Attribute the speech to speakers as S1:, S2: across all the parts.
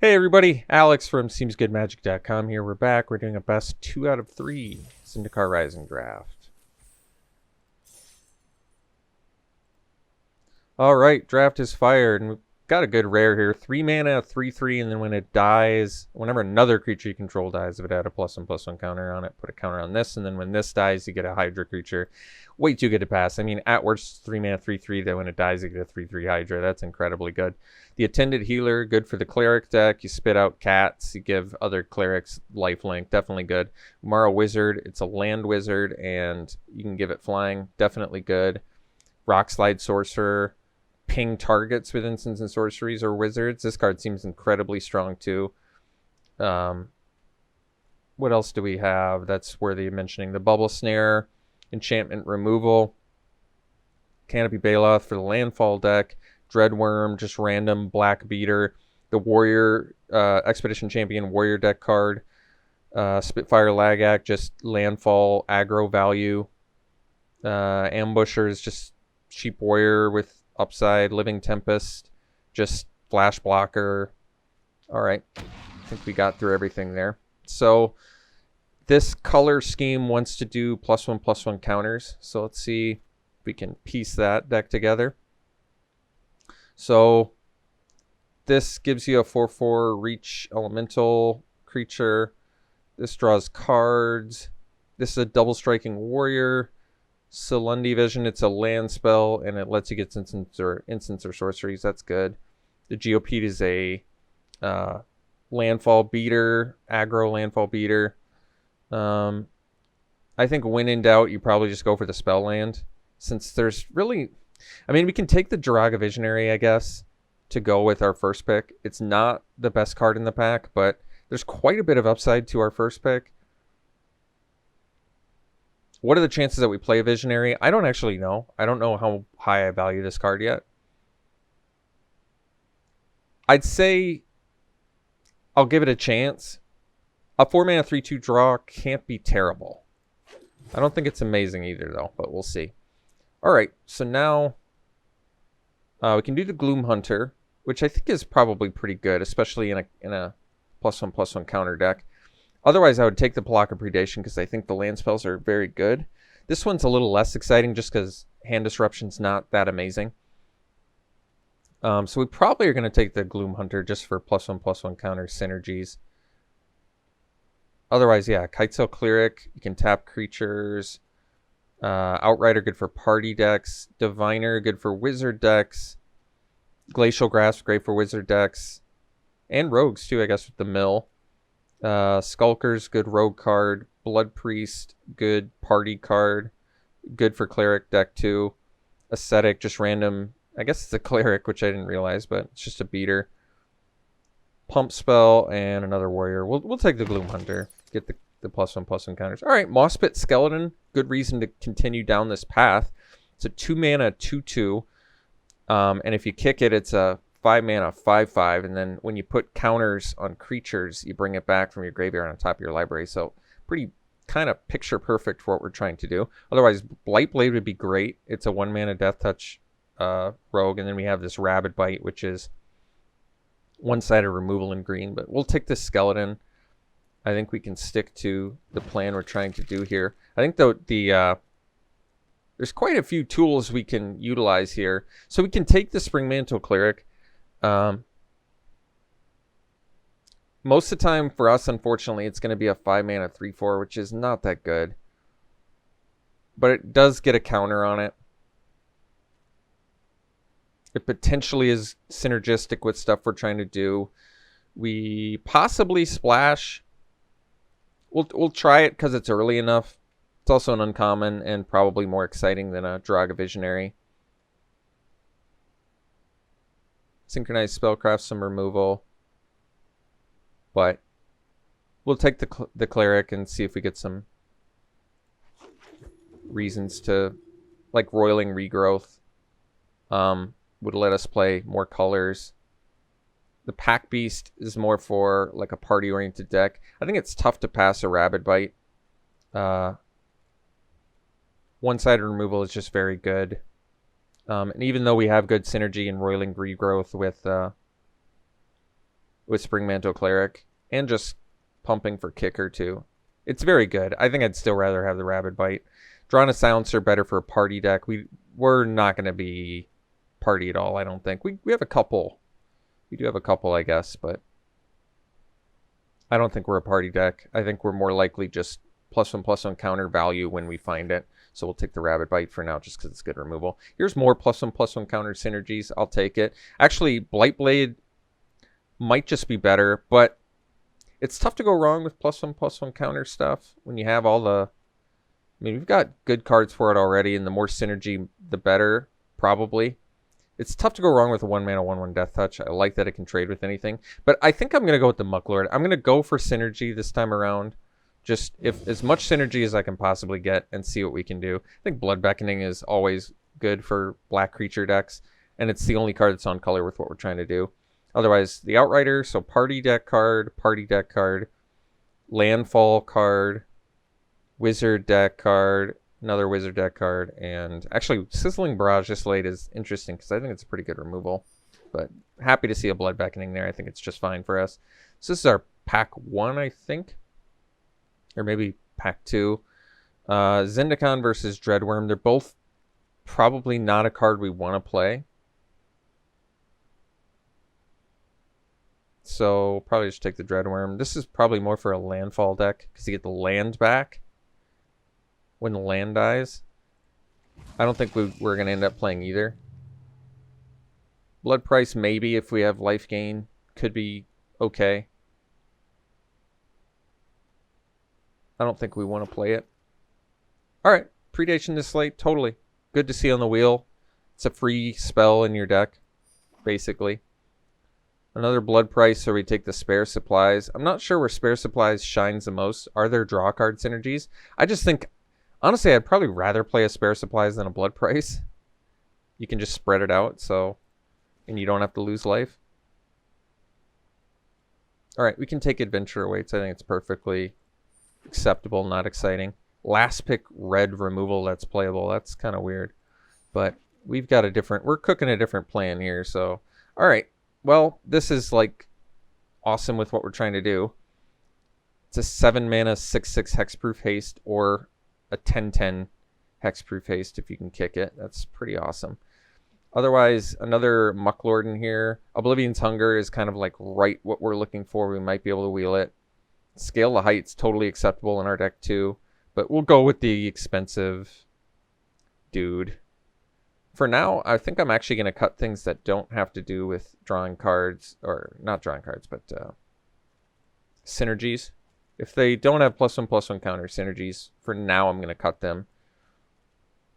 S1: Hey everybody, Alex from SeemsGoodMagic.com here. We're back. We're doing a best 2 out of 3 Zendikar Rising draft. Alright, draft is fired, and we've got a good rare here. 3 mana, 3/3, and then when it dies, whenever another creature you control dies, if it had a +1/+1 counter on it, put a counter on this, and then when this dies, you get a Hydra creature. Way too good to pass. I mean, at worst, 3 mana, 3/3, then when it dies, you get a 3/3 Hydra. That's incredibly good. The Attended Healer, good for the Cleric deck. You spit out cats, you give other clerics lifelink, definitely good. Mara Wizard, it's a land wizard, and you can give it flying, definitely good. Rockslide Sorcerer, ping targets with instants and sorceries or wizards. This card seems incredibly strong too. What else do we have that's worthy of mentioning? The Bubble Snare, enchantment removal, Canopy Baloth for the landfall deck, Dreadworm, just random black beater, the Warrior Expedition Champion Warrior deck card, Spitfire Lagak, just landfall aggro value, Ambushers, just cheap warrior with upside, Living Tempest, just flash blocker. All right, I think we got through everything there. So this color scheme wants to do +1/+1 counters. So let's see if we can piece that deck together. So this gives you a 4/4 reach elemental creature. This draws cards. This is a double striking warrior. Salundi Vision, it's a land spell, and it lets you get instants or sorceries. That's good. The Geopede is a landfall beater, aggro landfall beater. I think when in doubt, you probably just go for the spell land. Since there's really... I mean, we can take the Jiraga Visionary, I guess, to go with our first pick. It's not the best card in the pack, but there's quite a bit of upside to our first pick. What are the chances that we play a Visionary? I don't actually know. I don't know how high I value this card yet. I'd say I'll give it a chance. A 4-mana 3/2 draw can't be terrible. I don't think it's amazing either, though, but we'll see. All right, so now we can do the Gloom Hunter, which I think is probably pretty good, especially in a +1/+1 counter deck. Otherwise, I would take the Block of Predation because I think the land spells are very good. This one's a little less exciting just because Hand Disruption's not that amazing. So we probably are going to take the Gloom Hunter just for +1/+1 counter synergies. Otherwise, yeah, Kitesail Cleric, you can tap creatures. Outrider, good for party decks. Diviner, good for wizard decks. Glacial Grasp, great for wizard decks. And rogues, too, I guess, with the mill. Skulkers, good rogue card. Blood Priest, good party card. Good for cleric deck, too. Ascetic, just random. I guess it's a cleric, which I didn't realize, but it's just a beater. Pump Spell, and another warrior. We'll take the Gloom Hunter. Get the +1/+1 counters. All right, Moss-Pit Skeleton. Good reason to continue down this path. It's a 2-mana 2/2. And if you kick it, it's a 5-mana 5/5. And then when you put counters on creatures, you bring it back from your graveyard on top of your library. So pretty kind of picture perfect for what we're trying to do. Otherwise, Blightblade would be great. It's a 1-mana Death Touch rogue. And then we have this Rabid Bite, which is one-sided removal in green. But we'll take this skeleton. I think we can stick to the plan we're trying to do here. I think though there's quite a few tools we can utilize here. So we can take the Spring Mantle Cleric. Most of the time for us, unfortunately, it's going to be a 5-mana 3/4, which is not that good. But it does get a counter on it. It potentially is synergistic with stuff we're trying to do. We possibly splash. We'll try it because it's early enough. It's also an uncommon and probably more exciting than a Jiraga Visionary. Synchronized Spellcraft, some removal. But we'll take the Cleric and see if we get some reasons to, like Roiling Regrowth. Would let us play more colors. The Pack Beast is more for like a party-oriented deck. I think it's tough to pass a Rabid Bite. One-sided removal is just very good. And even though we have good synergy in Roiling Regrowth with with Spring Mantle Cleric, and just pumping for kicker too. It's very good. I think I'd still rather have the Rabid Bite. Drawing a Silencer better for a party deck. We're not going to be party at all, I don't think. We have a couple. We do have a couple, I guess, but I don't think we're a party deck. I think we're more likely just +1/+1 counter value when we find it. So we'll take the Rabid Bite for now just because it's good removal. Here's more +1/+1 counter synergies. I'll take it. Actually, Blightblade might just be better, but it's tough to go wrong with +1/+1 counter stuff when you have all the... I mean, we've got good cards for it already, and the more synergy, the better, probably. It's tough to go wrong with a 1-mana 1/1 Death Touch. I like that it can trade with anything. But I think I'm going to go with the Mucklord. I'm going to go for synergy this time around. Just if as much synergy as I can possibly get and see what we can do. I think Blood Beckoning is always good for black creature decks, and it's the only card that's on color with what we're trying to do. Otherwise, the Outrider, so party deck card, landfall card, wizard deck card, another wizard deck card, and actually Sizzling Barrage this late is interesting because I think it's a pretty good removal. But happy to see a Blood Beckoning there. I think it's just fine for us. So this is our pack 1, I think. Or maybe pack 2. Zendikar versus Dreadworm. They're both probably not a card we want to play. So probably just take the Dreadworm. This is probably more for a landfall deck because you get the land back when the land dies. I don't think we're going to end up playing either. Blood Price maybe if we have life gain. Could be okay. I don't think we want to play it. Alright, Predation this late, totally. Good to see on the wheel. It's a free spell in your deck, basically. Another Blood Price, so we take the Spare Supplies. I'm not sure where Spare Supplies shines the most. Are there draw card synergies? I just think, honestly, I'd probably rather play a Spare Supplies than a Blood Price. You can just spread it out, so, and you don't have to lose life. Alright, we can take Adventure Awaits. I think it's perfectly acceptable, not exciting. Last pick red removal that's playable. That's kind of weird. But we've got a different... We're cooking a different plan here, so... Alright. Well, this is, like, awesome with what we're trying to do. It's a 7-mana 6/6 Hexproof Haste or a 10/10 Hexproof Haste if you can kick it. That's pretty awesome. Otherwise, another Mucklord in here. Oblivion's Hunger is kind of, like, right what we're looking for. We might be able to wheel it. Scale the Height's totally acceptable in our deck too, but we'll go with the expensive dude. For now, I think I'm actually going to cut things that don't have to do with drawing cards, or not drawing cards, but synergies. If they don't have +1/+1 counter synergies, for now I'm going to cut them,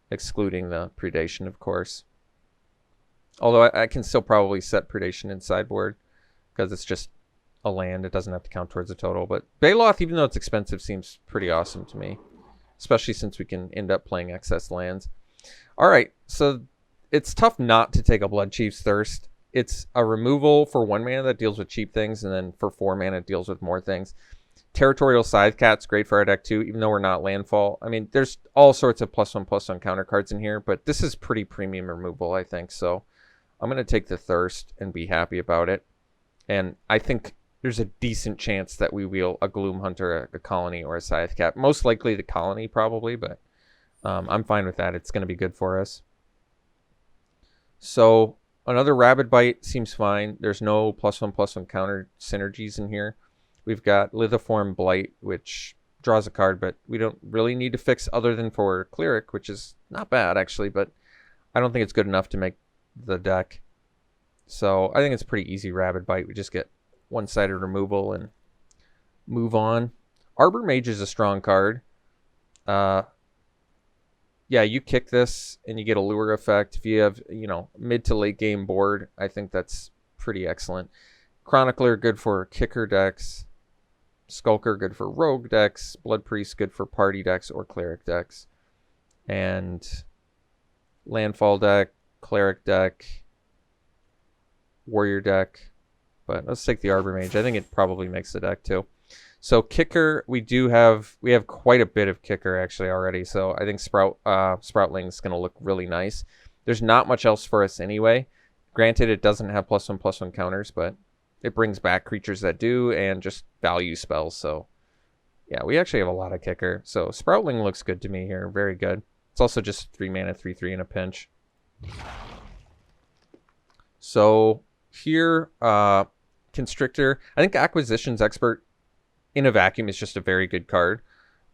S1: excluding the Predation, of course. Although I can still probably set Predation in sideboard, because it's just a land. It doesn't have to count towards the total. But Baloth, even though it's expensive, seems pretty awesome to me. Especially since we can end up playing excess lands. Alright, so it's tough not to take a Blood Chief's Thirst. It's a removal for 1 mana that deals with cheap things, and then for 4 mana it deals with more things. Territorial Scythecat's great for our deck too, even though we're not landfall. I mean, there's all sorts of +1/+1 counter cards in here, but this is pretty premium removal, I think. So I'm going to take the Thirst and be happy about it. And I think there's a decent chance that we wheel a Gloom Hunter, a Colony, or a Scythecat. Most likely the Colony, probably, but I'm fine with that. It's going to be good for us. So another Rabid Bite seems fine. There's no +1/+1 counter synergies in here. We've got Lithiform Blight, which draws a card, but we don't really need to fix other than for Cleric, which is not bad, actually, but I don't think it's good enough to make the deck. So I think it's pretty easy Rabid Bite. We just get one-sided removal and move on. Arbor Mage is a strong card. Yeah, you kick this and you get a lure effect. If you have, mid to late game board, I think that's pretty excellent. Chronicler, good for kicker decks. Skulker, good for rogue decks. Blood Priest, good for party decks or cleric decks. And landfall deck, cleric deck, warrior deck. But let's take the Arbor Mage. I think it probably makes the deck too. So kicker, we have quite a bit of kicker actually already. So I think Sproutling is going to look really nice. There's not much else for us anyway. Granted, it doesn't have +1/+1 counters, but it brings back creatures that do and just value spells. So yeah, we actually have a lot of kicker. So Sproutling looks good to me here. Very good. It's also just 3 mana, 3/3 in a pinch. So here, Constrictor. I think Acquisitions Expert in a vacuum is just a very good card.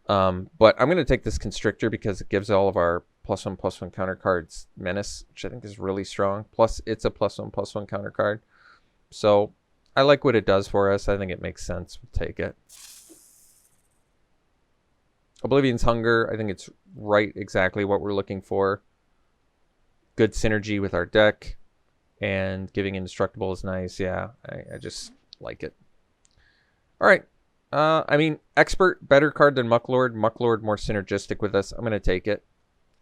S1: But I'm going to take this Constrictor because it gives all of our +1/+1 counter cards Menace, which I think is really strong. Plus, it's a +1/+1 counter card. So I like what it does for us. I think it makes sense. We'll take it. Oblivion's Hunger. I think it's right exactly what we're looking for. Good synergy with our deck. And giving Indestructible is nice. Yeah, I just like it. All right. I mean, Expert, better card than Mucklord. Mucklord more synergistic with us. I'm going to take it.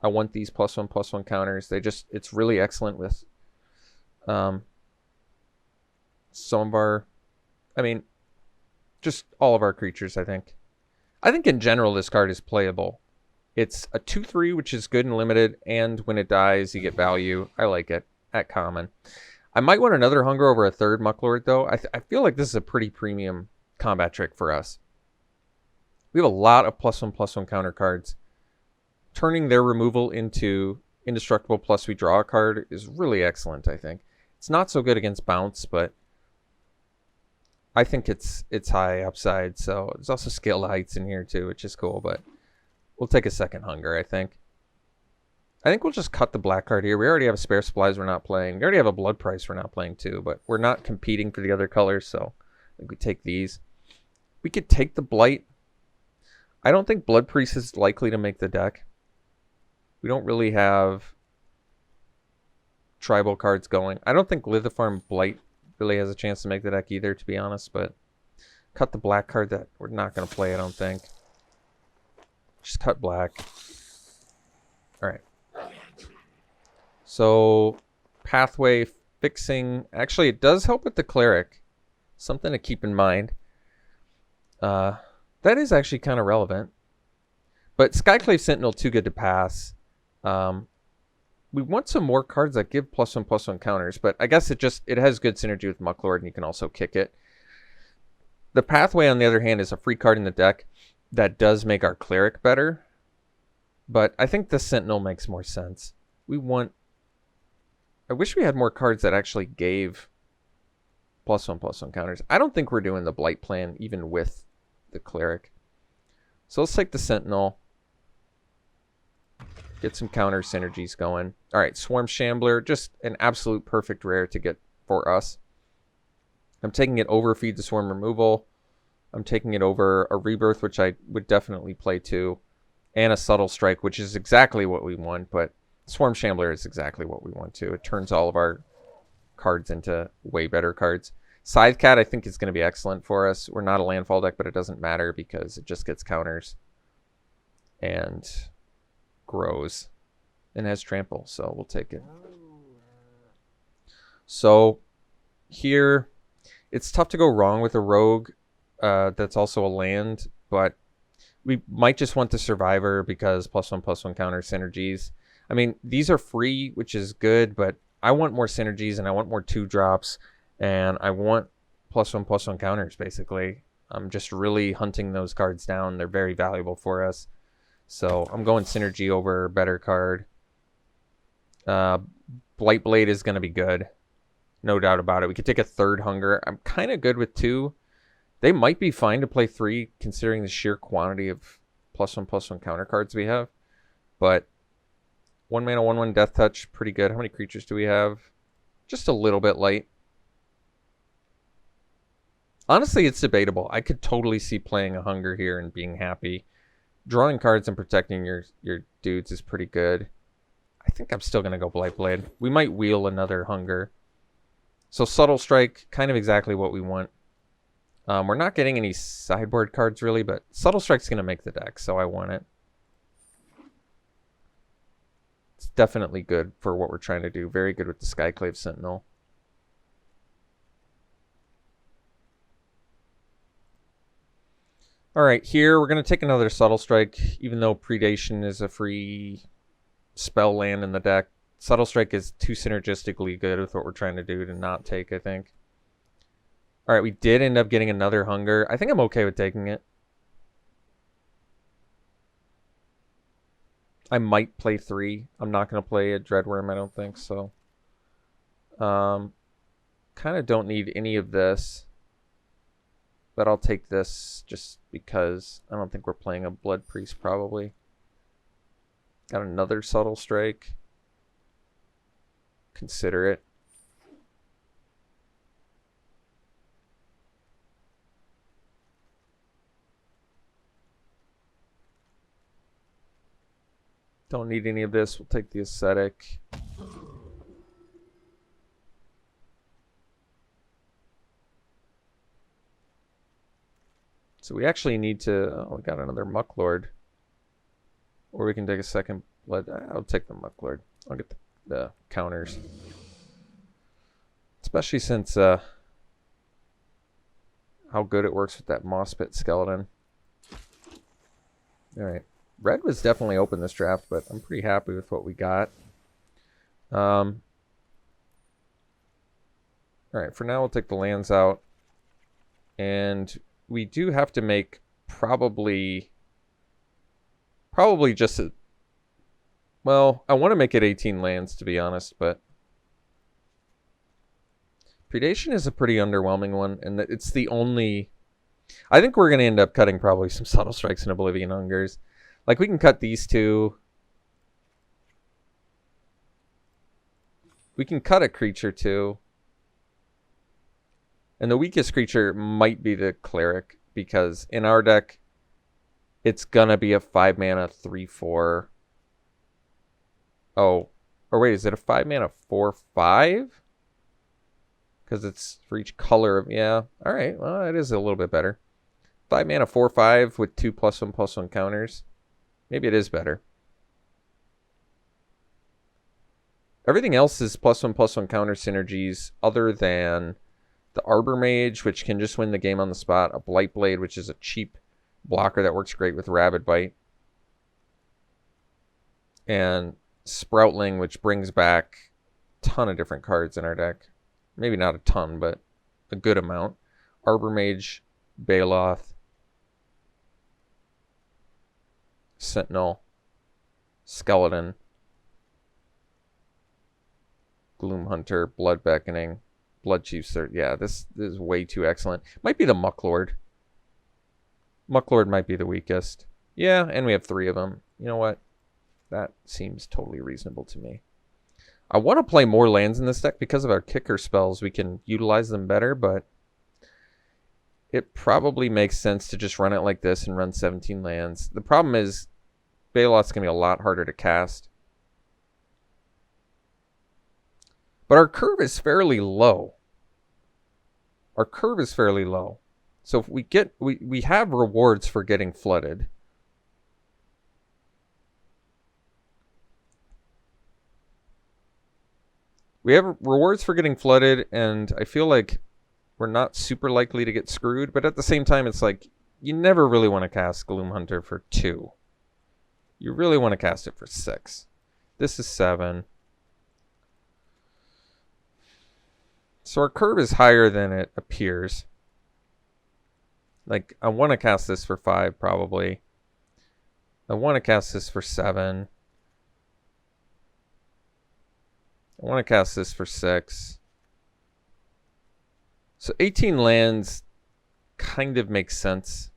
S1: I want these +1/+1 counters. It's really excellent with some of our, just all of our creatures, I think. I think in general this card is playable. It's a 2/3, which is good and limited, and when it dies, you get value. I like it at common. I might want another Hunger over a third Mucklord, though. I feel like this is a pretty premium combat trick for us. We have a lot of +1/+1 counter cards. Turning their removal into Indestructible plus we draw a card is really excellent, I think. It's not so good against Bounce, but I think it's high upside. So there's also Scaled Heights in here too, which is cool, but we'll take a second Hunger, I think. I think we'll just cut the black card here. We already have Spare Supplies we're not playing. We already have a Blood Price we're not playing too, but we're not competing for the other colors, so I think we take these. We could take the Blight. I don't think Blood Priest is likely to make the deck. We don't really have tribal cards going. I don't think Lithifarm Blight really has a chance to make the deck either, to be honest, but cut the black card that we're not going to play, I don't think. Just cut black. Alright. So, Pathway Fixing. Actually, it does help with the Cleric. Something to keep in mind. That is actually kind of relevant. But Skyclave Sentinel, too good to pass. We want some more cards that give +1/+1 counters, but I guess it has good synergy with Mucklord, and you can also kick it. The Pathway, on the other hand, is a free card in the deck that does make our Cleric better. But I think the Sentinel makes more sense. I wish we had more cards that actually gave +1/+1 counters. I don't think we're doing the Blight plan even with the Cleric. So let's take the Sentinel. Get some counter synergies going. Alright, Swarm Shambler. Just an absolute perfect rare to get for us. I'm taking it over Feed the Swarm removal. I'm taking it over a Rebirth, which I would definitely play too. And a Subtle Strike, which is exactly what we want. But Swarm Shambler is exactly what we want to. It turns all of our cards into way better cards. Scythecat, I think, is going to be excellent for us. We're not a landfall deck, but it doesn't matter because it just gets counters. And grows and has trample, so we'll take it. So here it's tough to go wrong with a rogue that's also a land, but we might just want the Survivor because +1/+1 counter synergies. I mean, these are free, which is good, but I want more synergies and I want more 2-drops and I want +1/+1 counters, basically. I'm just really hunting those cards down. They're very valuable for us. So I'm going synergy over better card. Blightblade is going to be good. No doubt about it. We could take a third Hunger. I'm kind of good with 2. They might be fine to play 3 considering the sheer quantity of +1/+1 counter cards we have. But 1 mana, 1/1 Death Touch, pretty good. How many creatures do we have? Just a little bit light. Honestly, it's debatable. I could totally see playing a Hunger here and being happy. Drawing cards and protecting your dudes is pretty good. I think I'm still going to go Blightblade. We might wheel another Hunger. So Subtle Strike, kind of exactly what we want. We're not getting any sideboard cards really, but Subtle Strike's going to make the deck, so I want it. It's definitely good for what we're trying to do. Very good with the Skyclave Sentinel. Alright, here we're going to take another Subtle Strike, even though Predation is a free spell land in the deck. Subtle Strike is too synergistically good with what we're trying to do to not take, I think. All right, we did end up getting another hunger. I think I'm okay with taking it. I might play 3. I'm not going to play a Dreadworm, I don't think so. Kind of don't need any of this. But I'll take this just because I don't think we're playing a Blood Priest probably. Got another Subtle Strike. Consider it. Don't need any of this. We'll take the Ascetic. So we actually need to... Oh, we got another Mucklord. Or we can take a second blood. I'll take the Mucklord. I'll get the counters. Especially since how good it works with that Moss Pit skeleton. Alright. Red was definitely open this draft, but I'm pretty happy with what we got. Alright, for now we'll take the lands out. And we do have to make probably just a... Well, I want to make it 18 lands, to be honest, but... Predation is a pretty underwhelming one, and it's the only... I think we're going to end up cutting probably some Subtle Strikes and Oblivion Hungers. Like, we can cut these two. We can cut a creature, too. And the weakest creature might be the Cleric, because in our deck, it's going to be a 5-mana 3/4. Oh. Or wait, is it a 5-mana 4/5? Because it's for each color of... Yeah. Alright, well, it is a little bit better. 5-mana 4/5 with 2+1/+1 counters. Maybe it is better. Everything else is +1/+1 counter synergies other than the Arbor Mage, which can just win the game on the spot. A Blightblade, which is a cheap blocker that works great with Rabid Bite. And Sproutling, which brings back a ton of different cards in our deck. Maybe not a ton, but a good amount. Arbor Mage, Baloth, Sentinel, Skeleton, Gloom Hunter, Blood Beckoning, Blood Chiefs. Yeah, this is way too excellent. Might be the Mucklord. Mucklord might be the weakest. Yeah, and we have 3 of them. You know what? That seems totally reasonable to me. I want to play more lands in this deck because of our kicker spells. We can utilize them better, but it probably makes sense to just run it like this and run 17 lands. The problem is Baloth's going to be a lot harder to cast. But our curve is fairly low. Our curve is fairly low. So if we have rewards for getting flooded. We have rewards for getting flooded, and I feel like we're not super likely to get screwed, but at the same time, it's like, you never really want to cast Gloom Hunter for 2. You really want to cast it for 6. This is 7. So our curve is higher than it appears. Like, I want to cast this for 5, probably. I want to cast this for 7. I want to cast this for 6. So 18 lands kind of makes sense.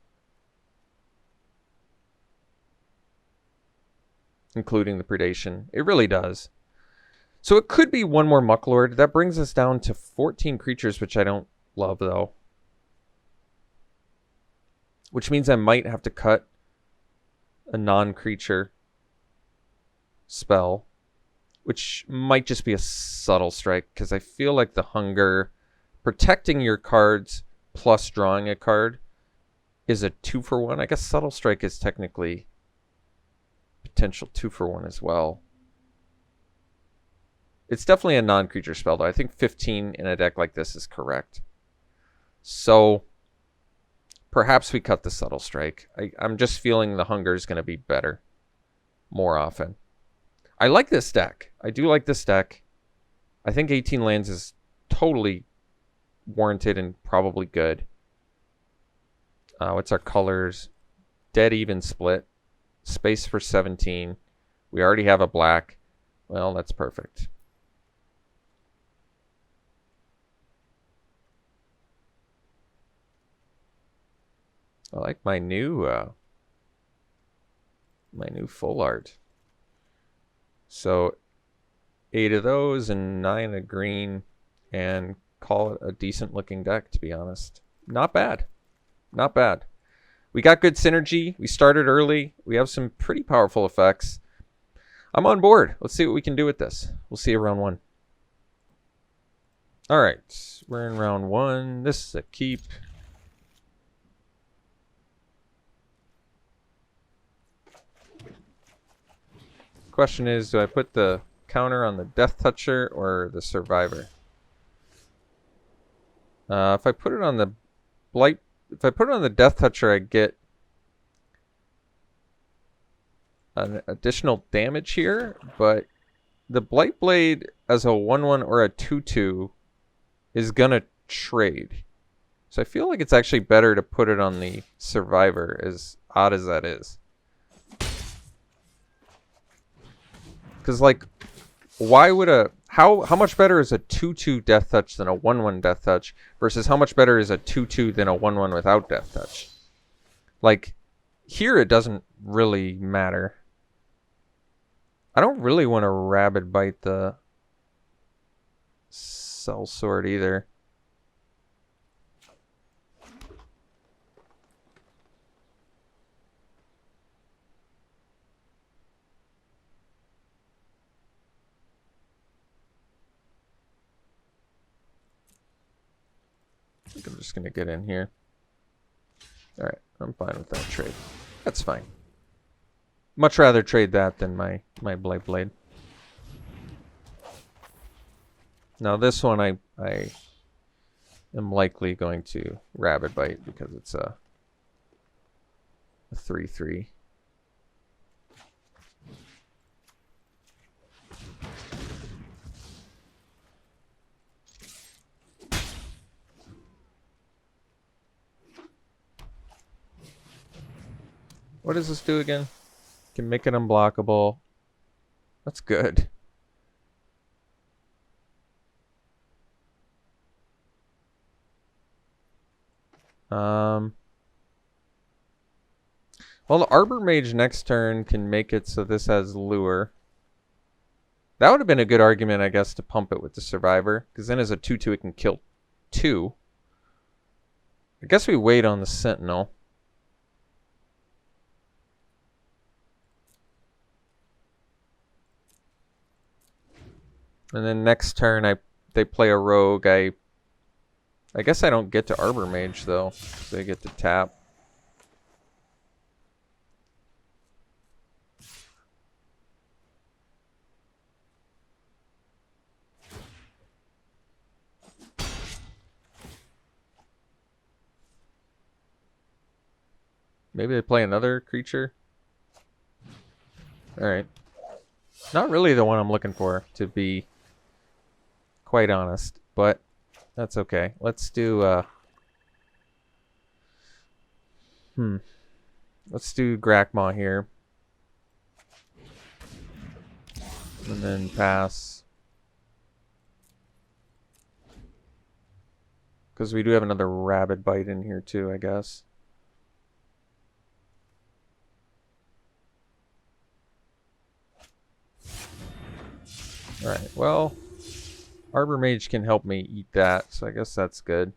S1: Including the Predation. It really does. So it could be one more Mucklord. That brings us down to 14 creatures, which I don't love, though. Which means I might have to cut a non-creature spell. Which might just be a Subtle Strike, because I feel like the Hunger, protecting your cards plus drawing a card, is a 2-for-1. I guess Subtle Strike is technically potential 2-for-1 as well. It's definitely a non-creature spell, though. I think 15 in a deck like this is correct. So perhaps we cut the Subtle Strike. I'm just feeling the Hunger is going to be better more often. I like this deck. I do like this deck. I think 18 lands is totally warranted and probably good. What's our colors? Dead even split. Space for 17. We already have a black. Well, that's perfect. I like my new full art. So 8 of those and 9 of green, and call it a decent looking deck, to be honest. Not bad. Not bad. We got good synergy. We started early. We have some pretty powerful effects. I'm on board. Let's see what we can do with this. We'll see you round 1. All right. We're in round 1. This is a keep. Question is, do I put the counter on the Death Toucher or the Survivor? If I put it on the Blight, if I put it on the Death Toucher, I get an additional damage here, but the Blight Blade as a 1/1 or a 2/2 is gonna trade. So I feel like it's actually better to put it on the Survivor, as odd as that is. Because, like, why would how much better is a 2/2 Death Touch than a 1/1 Death Touch versus how much better is a 2/2 than a 1/1 without Death Touch? Like, here it doesn't really matter. I don't really want to Rabid Bite the Sellsword either. I think I'm just going to get in here. Alright, I'm fine with that trade. That's fine. Much rather trade that than my Blight Blade. Now this one I am likely going to Rabid Bite because it's a 3/3. What does this do again? Can make it unblockable. That's good. Well, the Arbor Mage next turn can make it so this has Lure. That would have been a good argument, I guess, to pump it with the Survivor, because then as a 2/2 it can kill 2. I guess we wait on the Sentinel. And then next turn they play a Rogue. I guess I don't get to Arbor Mage though. They get to tap. Maybe they play another creature. Alright. Not really the one I'm looking for, to be quite honest, but that's okay. Let's do let's do Grakmaw here. And then pass. Because we do have another Rabid Bite in here too, I guess. Alright, well, Arbor Mage can help me eat that, so I guess that's good.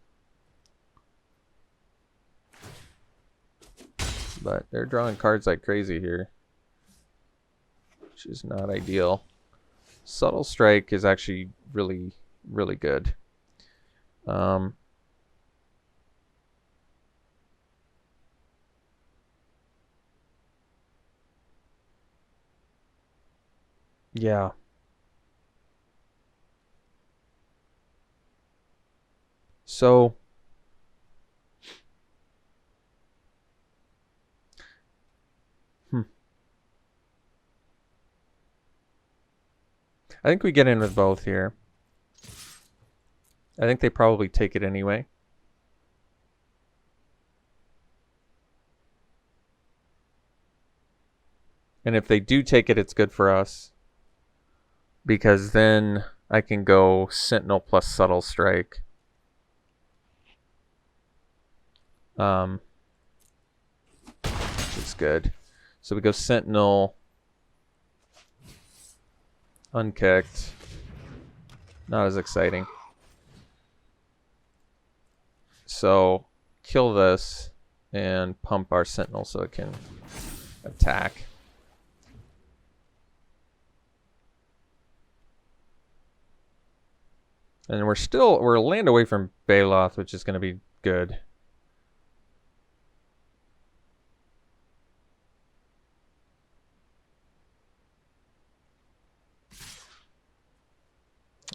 S1: But they're drawing cards like crazy here, which is not ideal. Subtle Strike is actually really, really good. Yeah. So I think we get in with both here. I think they probably take it anyway. And if they do take it, it's good for us. Because then I can go Sentinel plus Subtle Strike. Which is good. So we go Sentinel. Unkicked. Not as exciting. So kill this and pump our Sentinel so it can attack. And we're a land away from Baloth, which is going to be good.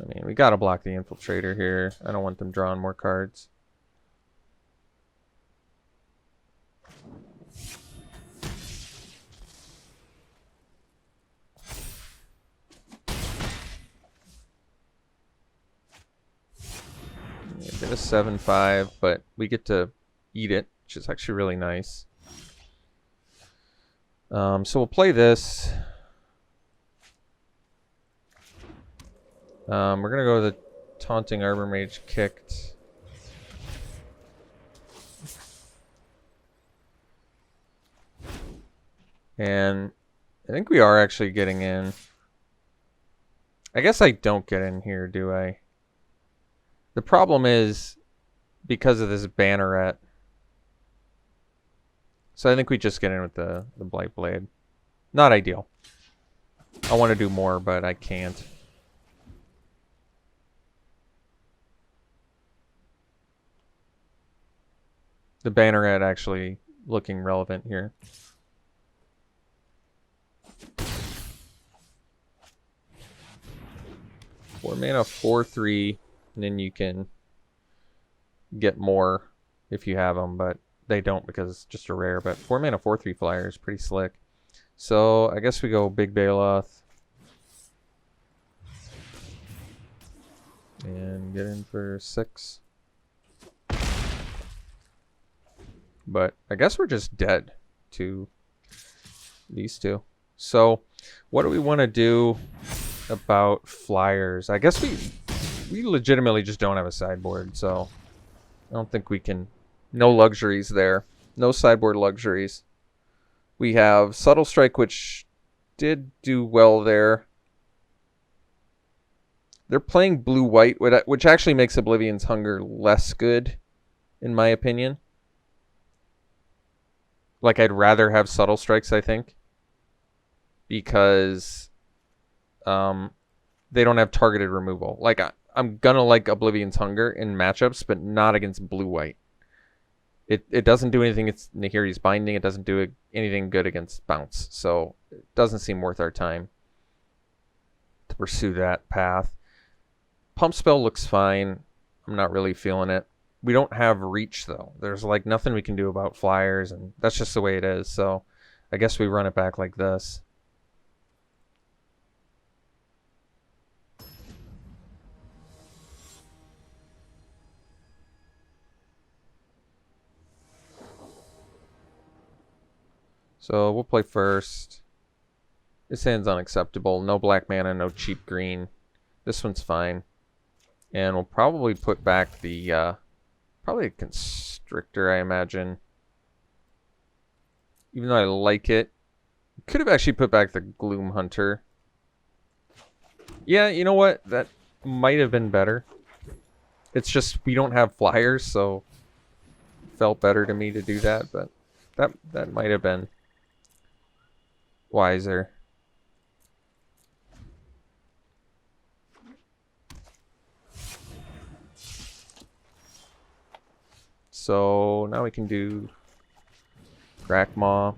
S1: I mean, we got to block the Infiltrator here. I don't want them drawing more cards. Get a 7/5, but we get to eat it, which is actually really nice. So we'll play this. We're going to go with the Taunting Arbor Mage kicked. And I think we are actually getting in. I guess I don't get in here, do I? The problem is because of this Banneret. So I think we just get in with the Blight Blade. Not ideal. I want to do more, but I can't. The Banneret actually looking relevant here. Four mana, 4/3, and then you can get more if you have them, but they don't because it's just a rare. But 4 mana, 4/3 flyer is pretty slick. So I guess we go Big Baloth and get in for 6. But I guess we're just dead to these two. So what do we want to do about flyers? I guess we legitimately just don't have a sideboard, so I don't think we can. No luxuries there. No sideboard luxuries. We have Subtle Strike, which did do well there. They're playing blue-white, which actually makes Oblivion's Hunger less good, in my opinion. Like, I'd rather have Subtle Strikes, I think. Because they don't have targeted removal. Like, I'm gonna like Oblivion's Hunger in matchups, but not against blue-white. It doesn't do anything. It's Nahiri's Binding. It doesn't do anything good against Bounce. So it doesn't seem worth our time to pursue that path. Pump Spell looks fine. I'm not really feeling it. We don't have reach, though. There's like nothing we can do about flyers, and that's just the way it is. So I guess we run it back like this. So we'll play first. This hand's unacceptable. No black mana, no cheap green. This one's fine. And we'll probably put back the, probably a Constrictor, I imagine. Even though I like it. Could have actually put back the Gloom Hunter. Yeah, you know what? That might have been better. It's just we don't have flyers, so it felt better to me to do that, but that might have been wiser. So now we can do Grakmaw.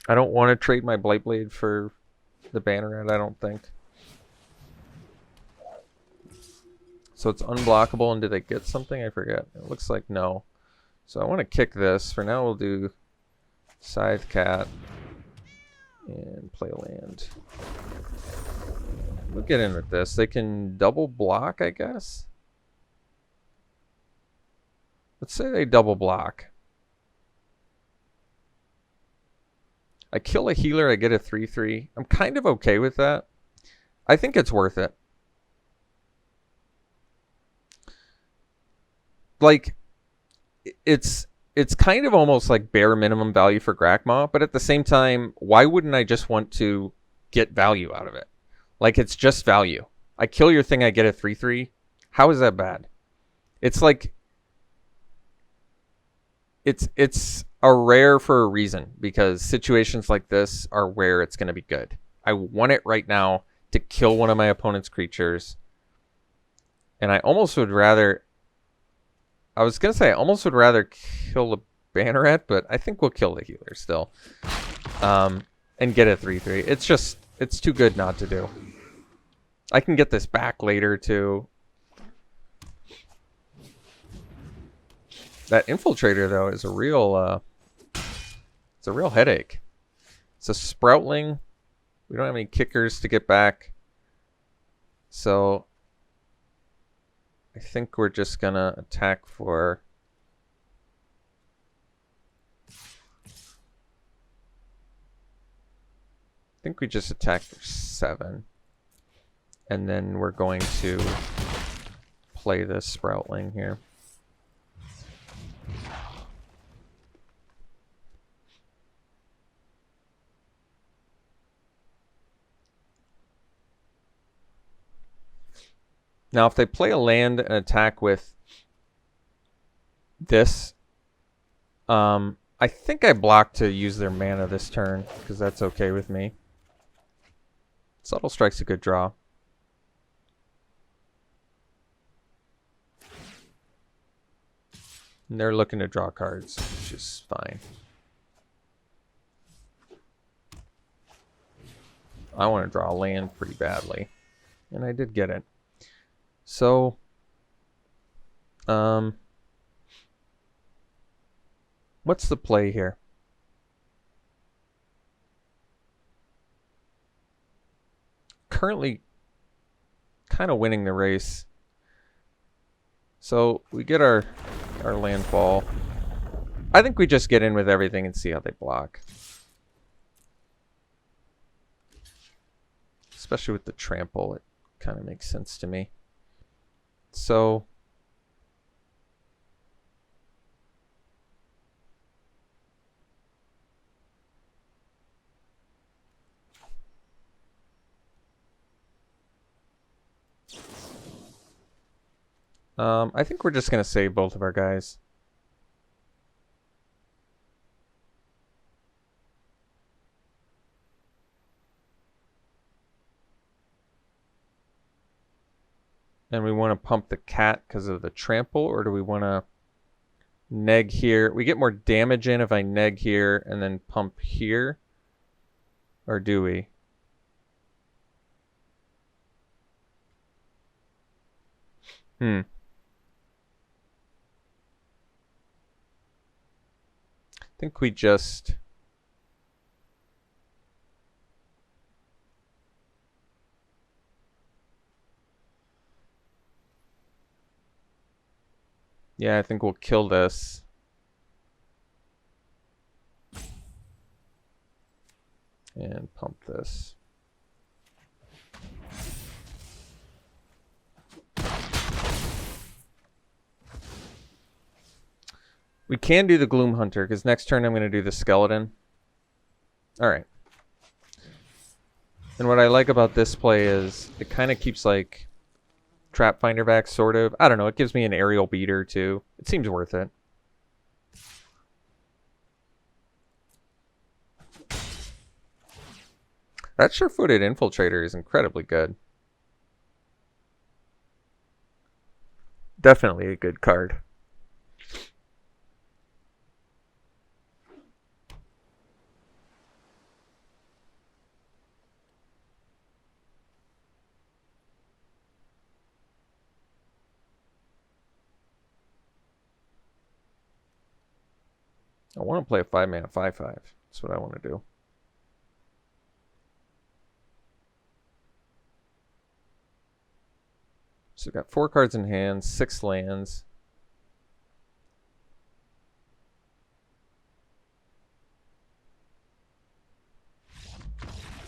S1: I don't want to trade my Blightblade for the Banneret, I don't think. So it's unblockable, and did they get something? I forget. It looks like no. So I want to kick this. For now we'll do Scythe Cat and play land. We'll get in with this. They can double block, I guess. Let's say they double block. I kill a healer, I get a 3/3. I'm kind of okay with that. I think it's worth it. Like, it's kind of almost like bare minimum value for Grakmaw, but at the same time, why wouldn't I just want to get value out of it? Like, it's just value. I kill your thing, I get a 3/3. How is that bad? It's like, it's a rare for a reason, because situations like this are where it's going to be good. I want it right now to kill one of my opponent's creatures. And I almost would rather... I was going to say I almost would rather kill the Banneret, but I think we'll kill the healer still. And get a 3/3. It's just... it's too good not to do. I can get this back later, too. That Infiltrator, though, is a real... it's a real headache. It's a Sproutling. We don't have any kickers to get back. So... I think we're just gonna attack for... I think we just attack for 7. And then we're going to play this Sproutling here. Now, if they play a land and attack with this, I think I block to use their mana this turn, because that's okay with me. Subtle Strike's a good draw. And they're looking to draw cards, which is fine. I want to draw a land pretty badly, and I did get it. So, what's the play here? Currently kind of winning the race. So we get our landfall. I think we just get in with everything and see how they block. Especially with the trample, it kind of makes sense to me. So I think we're just going to save both of our guys. And we want to pump the cat because of the trample, or do we want to neg here? We get more damage in if I neg here and then pump here. Or do we? I think we just... yeah, I think we'll kill this. And pump this. We can do the Gloom Hunter, because next turn I'm going to do the Skeleton. Alright. And what I like about this play is it kind of keeps, like, Trap Finder back, sort of. I don't know, it gives me an aerial beater, too. It seems worth it. That Sure-Footed Infiltrator is incredibly good. Definitely a good card. I want to play a 5-mana 5/5. That's what I want to do. So we've got 4 cards in hand, 6 lands.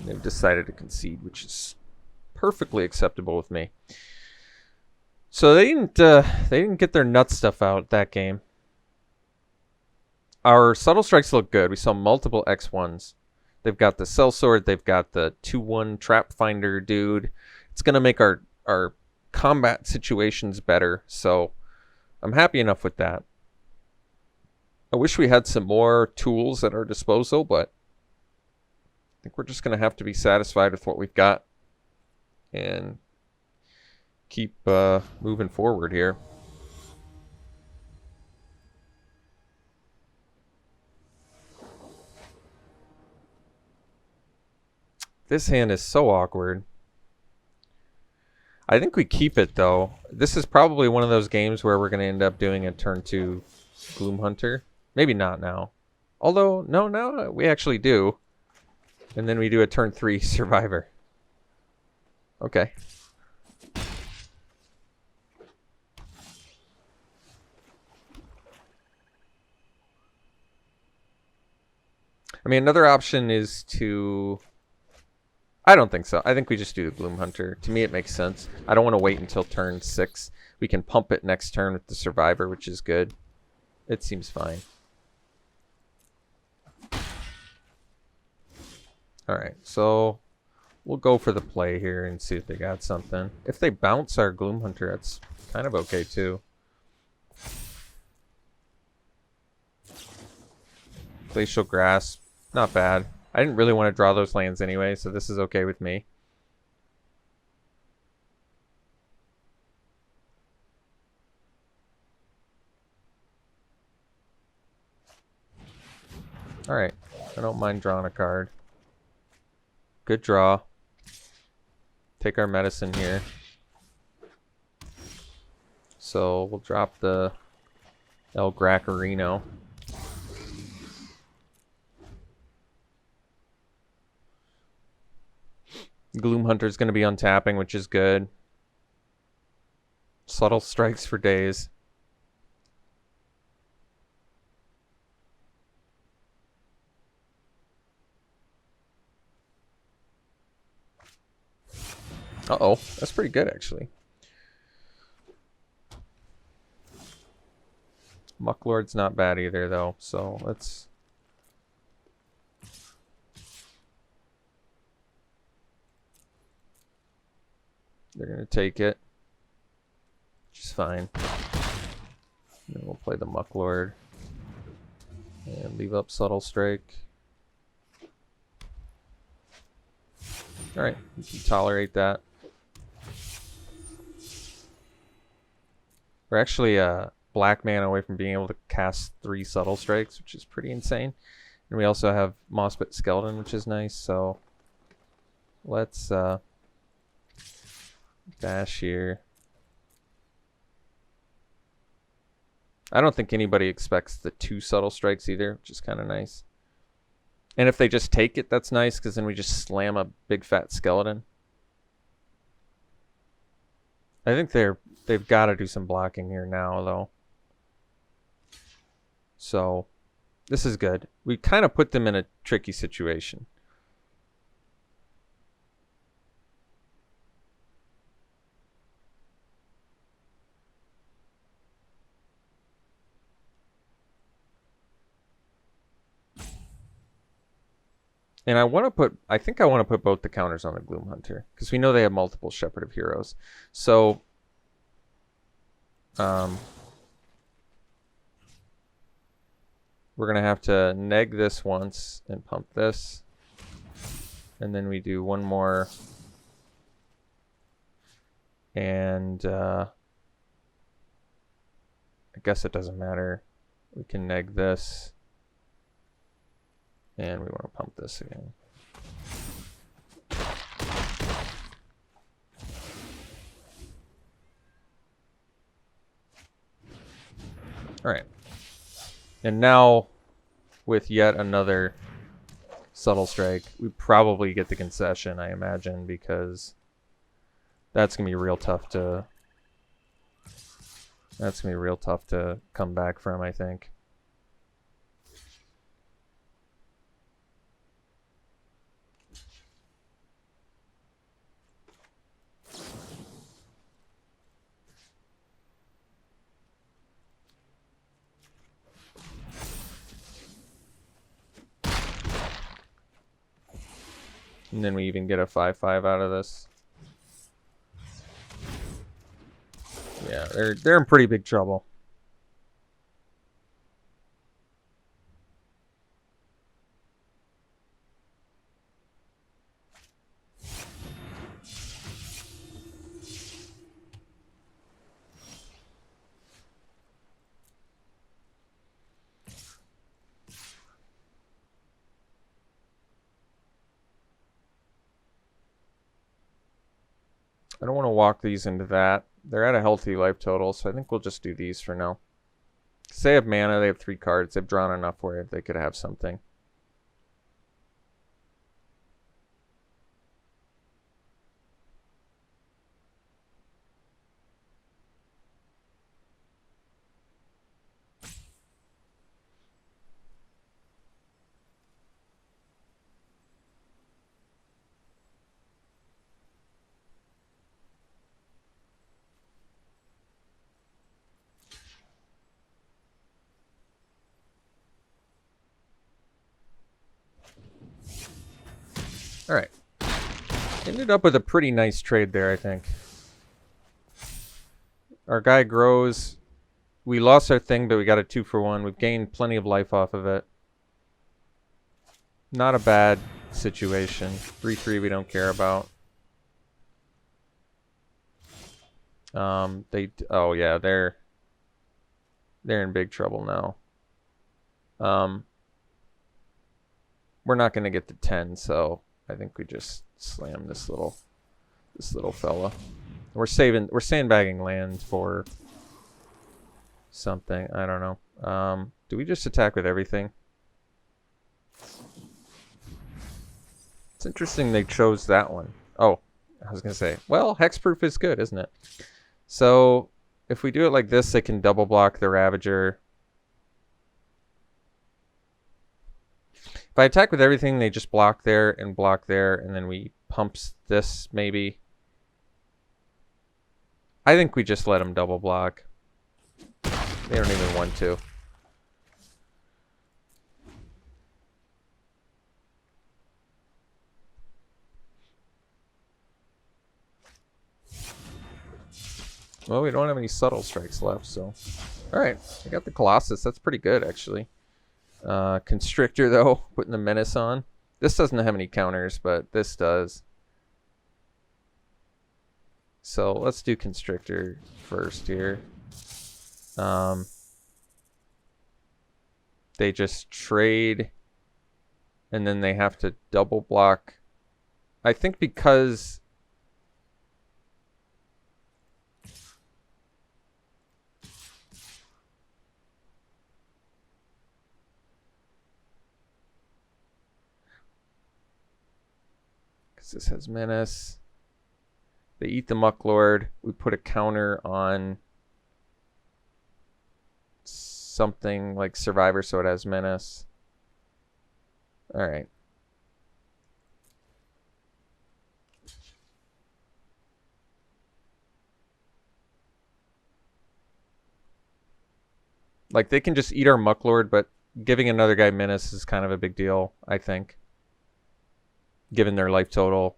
S1: They've decided to concede, which is perfectly acceptable with me. So they didn't get their nut stuff out that game. Our subtle strikes look good. We saw multiple X1s. They've got the sellsword. They've got the 2/1 trap finder dude. It's gonna make our combat situations better. So I'm happy enough with that. I wish we had some more tools at our disposal, but I think we're just gonna have to be satisfied with what we've got and keep moving forward here. This hand is so awkward. I think we keep it though. This is probably one of those games where we're going to end up doing a turn 2 Gloom Hunter. Maybe not now. Although, no, now we actually do. And then we do a turn 3 Survivor. Okay. I mean, another option is to... I don't think so. I think we just do the Gloom Hunter. To me, it makes sense. I don't want to wait until turn 6. We can pump it next turn with the Survivor, which is good. It seems fine. Alright, so we'll go for the play here and see if they got something. If they bounce our Gloom Hunter, that's kind of okay too. Glacial Grasp, not bad. I didn't really want to draw those lands anyway, so this is okay with me. Alright, I don't mind drawing a card. Good draw. Take our medicine here. So we'll drop the El Gracarino. Gloom Hunter's going to be untapping, which is good. Subtle strikes for days. Uh-oh, that's pretty good, actually. Mucklord's not bad either, though, so let's... They're going to take it, which is fine. And then we'll play the Mucklord and leave up Subtle Strike. Alright, we can tolerate that. We're actually black mana away from being able to cast 3 Subtle Strikes, which is pretty insane. And we also have Mossbit Skeleton, which is nice, so let's dash here. I don't think anybody expects the 2 Subtle Strikes either, which is kind of nice. And if they just take it, that's nice, because then we just slam a big fat skeleton. I think they've got to do some blocking here now, though. So this is good. We kind of put them in a tricky situation. And I think I want to put both the counters on the Gloom Hunter, because we know they have multiple Shepherd of Heroes. So, we're going to have to neg this once and pump this. And then we do one more. And, I guess it doesn't matter. We can neg this. And we want to pump this again. All right. And now, with yet another Subtle Strike, we probably get the concession, I imagine, because that's going to be real tough to That's going to be real tough to come back from, I think. And then we even get a 5/5 out of this. Yeah, they're in pretty big trouble. I don't want to walk these into that. They're at a healthy life total, so I think we'll just do these for now. Because they have mana, they have 3 cards. They've drawn enough where they could have something. All right. Ended up with a pretty nice trade there, I think. Our guy grows. We lost our thing, but we got a 2-for-1. We've gained plenty of life off of it. Not a bad situation. 3/3 we don't care about. Oh yeah, they're in big trouble now. We're not gonna get to 10, so I think we just slam this little fella. We're sandbagging land for something. I don't know. Do we just attack with everything? It's interesting they chose that one. Oh, I was gonna say, well, hexproof is good, isn't it? So if we do it like this, they can double block the Ravager. If I attack with everything, they just block there, and then we pumps this, maybe. I think we just let them double block. They don't even want to. Well, we don't have any subtle strikes left, so... Alright, I got the Colossus. That's pretty good, actually. Constrictor, though, putting the Menace on. This doesn't have any counters, but this does. So let's do Constrictor first here. They just trade, and then they have to double block. I think because... this has Menace. They eat the Mucklord. We put a counter on something like Survivor, so it has Menace. Alright. Like, they can just eat our Mucklord, but giving another guy Menace is kind of a big deal, I think. Given their life total.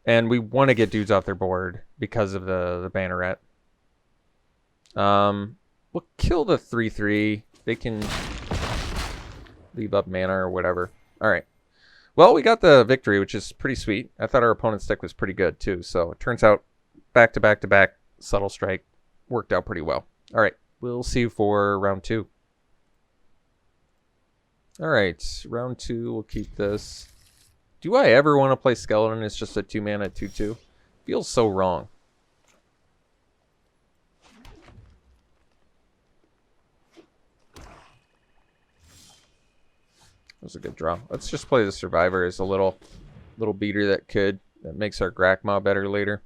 S1: And we want to get dudes off their board because of the Banneret. We'll kill the 3/3. They can leave up mana or whatever. Alright. Well, we got the victory, which is pretty sweet. I thought our opponent's deck was pretty good, too. So it turns out back-to-back-to-back Subtle Strike worked out pretty well. Alright. We'll see you for round 2. Alright. Round 2. We'll keep this. Do I ever want to play Skeleton? It's just a 2-mana 2/2. Feels so wrong. That was a good draw. Let's just play the Survivor as a little beater that makes our Grakmaw better later.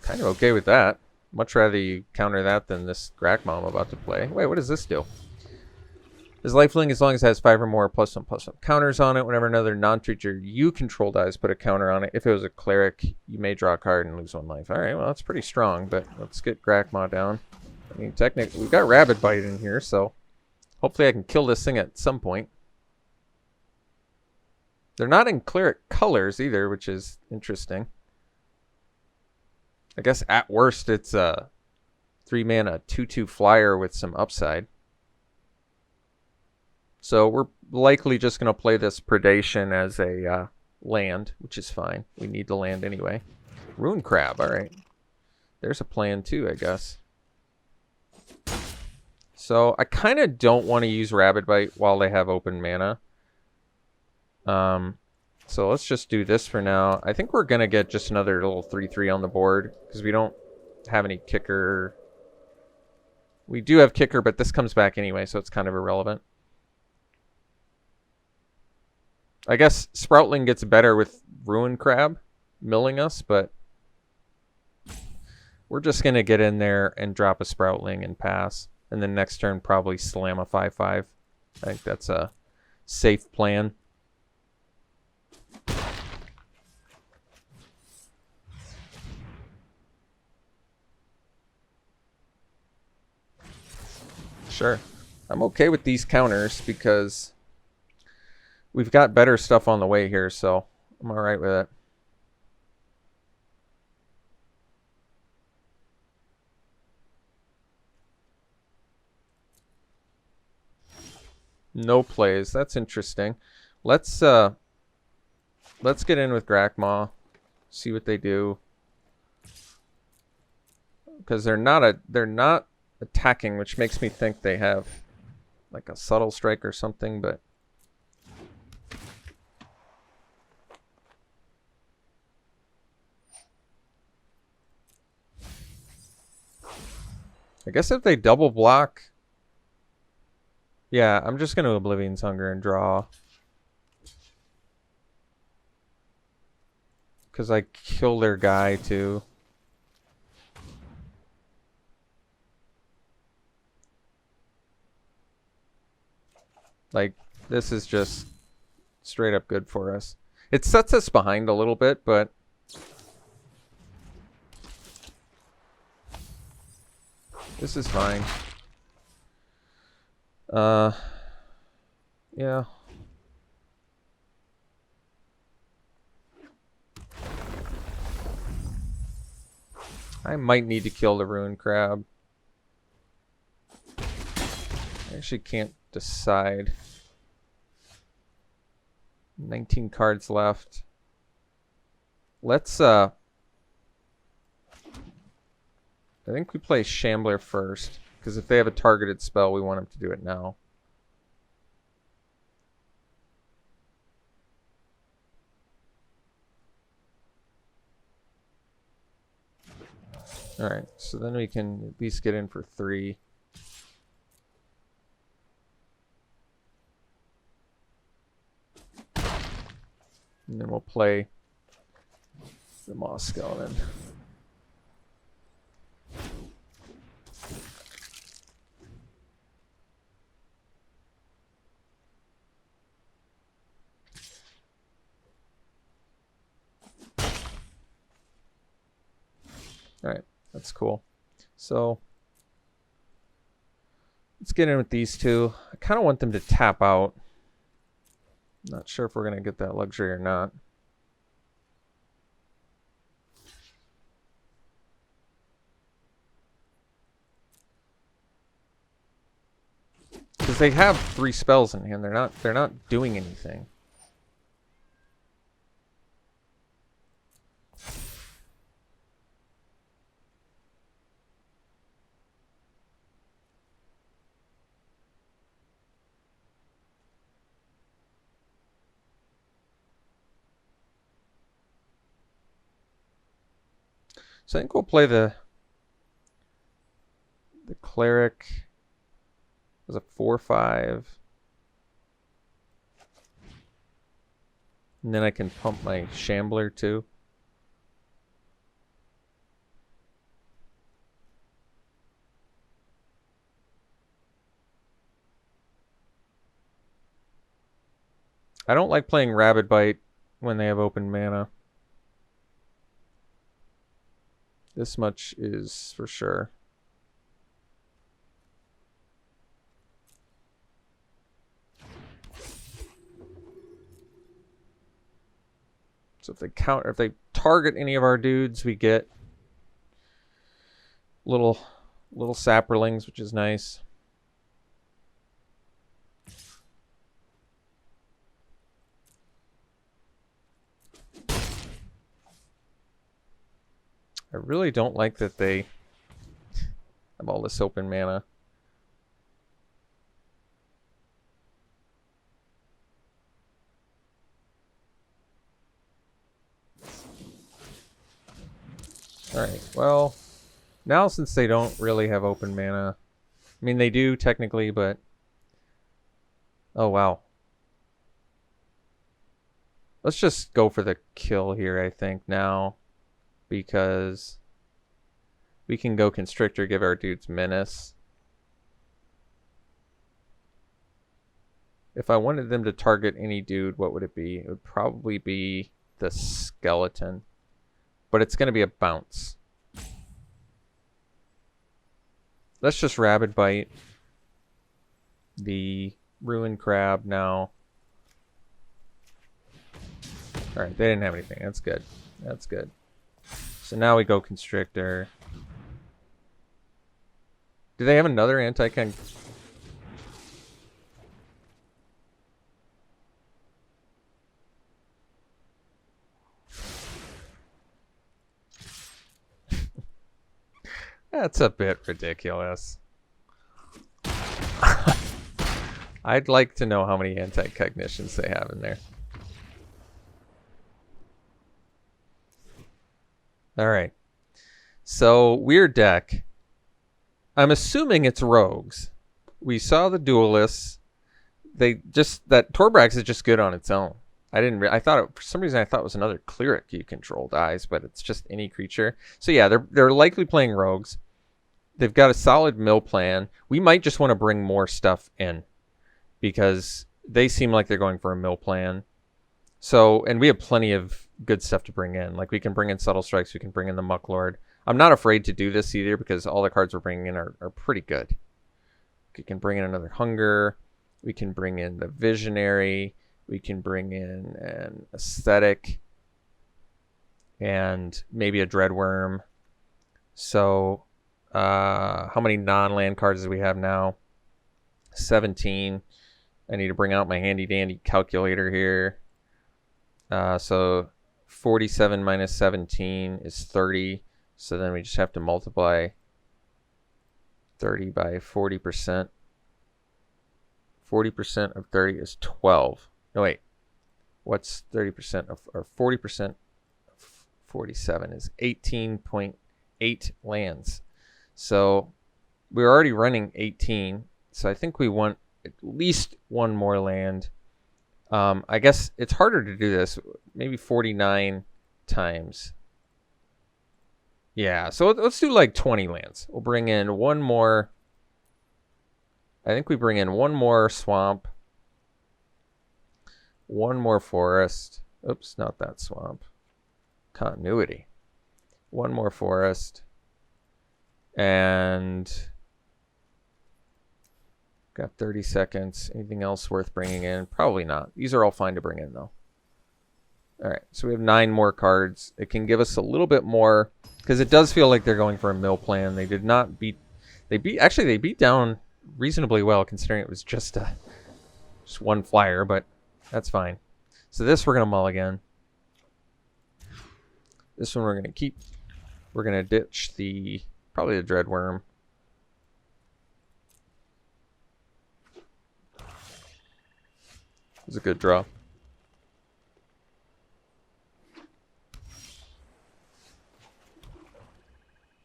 S1: Kind of okay with that. Much rather you counter that than this Grakma I'm about to play. Wait, what does this do? This lifelink, as long as it has 5 or more +1/+1 counters on it, whenever another non-creature you control dies, put a counter on it. If it was a cleric, you may draw a card and lose 1 life. Alright, well, that's pretty strong, but let's get Grakma down. I mean, technically, we've got Rabid Bite in here, so hopefully I can kill this thing at some point. They're not in cleric colors either, which is interesting. I guess at worst it's a 3-mana 2/2 flyer with some upside. So we're likely just going to play this Predation as a land, which is fine. We need the land anyway. Rune Crab, alright. There's a plan too, I guess. So I kind of don't want to use Rabid Bite while they have open mana. So let's just do this for now. I think we're going to get just another little 3/3 on the board because we don't have any kicker. We do have kicker, but this comes back anyway, so it's kind of irrelevant. I guess Sproutling gets better with Ruin Crab milling us, but we're just going to get in there and drop a Sproutling and pass. And then next turn probably slam a 5/5. I think that's a safe plan. Sure. I'm okay with these counters because we've got better stuff on the way here, so I'm alright with it. No plays. That's interesting. Let's get in with Grakma, see what they do. Because they're not attacking, which makes me think they have like a subtle strike or something, but I guess if they double block, yeah, I'm just going to Oblivion's Hunger and draw. Because I kill their guy too. Like, this is just straight up good for us. It sets us behind a little bit, but this is fine. Yeah. I might need to kill the Ruin Crab. I actually can't decide. 19 cards left. Let's I think we play Shambler first, because if they have a targeted spell, we want them to do it now. Alright, so then we can at least get in for 3. And then we'll play the Moss Skeleton. Alright, that's cool. So let's get in with these two. I kind of want them to tap out. Not sure if we're going to get that luxury or not. Because they have 3 spells in hand. They're not doing anything. So I think we'll play the cleric as a 4/5. And then I can pump my Shambler too. I don't like playing Rabid Bite when they have open mana. This much is for sure. So if they target any of our dudes, we get little saprolings, which is nice. I really don't like that they have all this open mana. Alright, well, now since they don't really have open mana, I mean they do technically, but oh wow. Let's just go for the kill here, I think, now, because we can go Constrictor, give our dudes Menace. If I wanted them to target any dude, what would it be? It would probably be the Skeleton. But it's going to be a bounce. Let's just Rabid Bite the Ruined Crab now. Alright, they didn't have anything. That's good. That's good. So now we go Constrictor. Do they have another anti-con? That's a bit ridiculous. I'd like to know how many anti-cognitions they have in there. Alright. So, weird deck. I'm assuming it's rogues. We saw the duelists. That Torbrax is just good on its own. I thought for some reason I thought it was another cleric you control dies, but it's just any creature. So yeah, they're likely playing rogues. They've got a solid mill plan. We might just want to bring more stuff in because they seem like they're going for a mill plan. So, and we have plenty of good stuff to bring in. Like we can bring in Subtle Strikes, we can bring in the Mucklord. I'm not afraid to do this either because all the cards we're bringing in are pretty good. We can bring in another Hunger. We can bring in the Visionary. We can bring in an Aesthetic. And maybe a Dreadworm. So, how many non-land cards do we have now? 17. I need to bring out my handy-dandy calculator here. So 47 minus 17 is 30. So then we just have to multiply 30 by 40%. 40% of 30 is 12. No, wait. What's 30% of, or 40% of 47 is 18.8 lands. So we're already running 18. So I think we want at least one more land. I guess it's harder to do this. Maybe 49 times. Yeah, so let's do like 20 lands. We'll bring in one more. I think we bring in one more swamp. One more forest. Oops, not that swamp. Continuity. One more forest. And got 30 seconds. Anything else worth bringing in? Probably not. These are all fine to bring in, though. All right, so we have 9 more cards. It can give us a little bit more, because it does feel like they're going for a mill plan. They did not beat... They beat down reasonably well, considering it was just one flyer, but that's fine. So this we're going to mulligan. This one we're going to keep. We're going to ditch probably the Dreadworm. It was a good draw.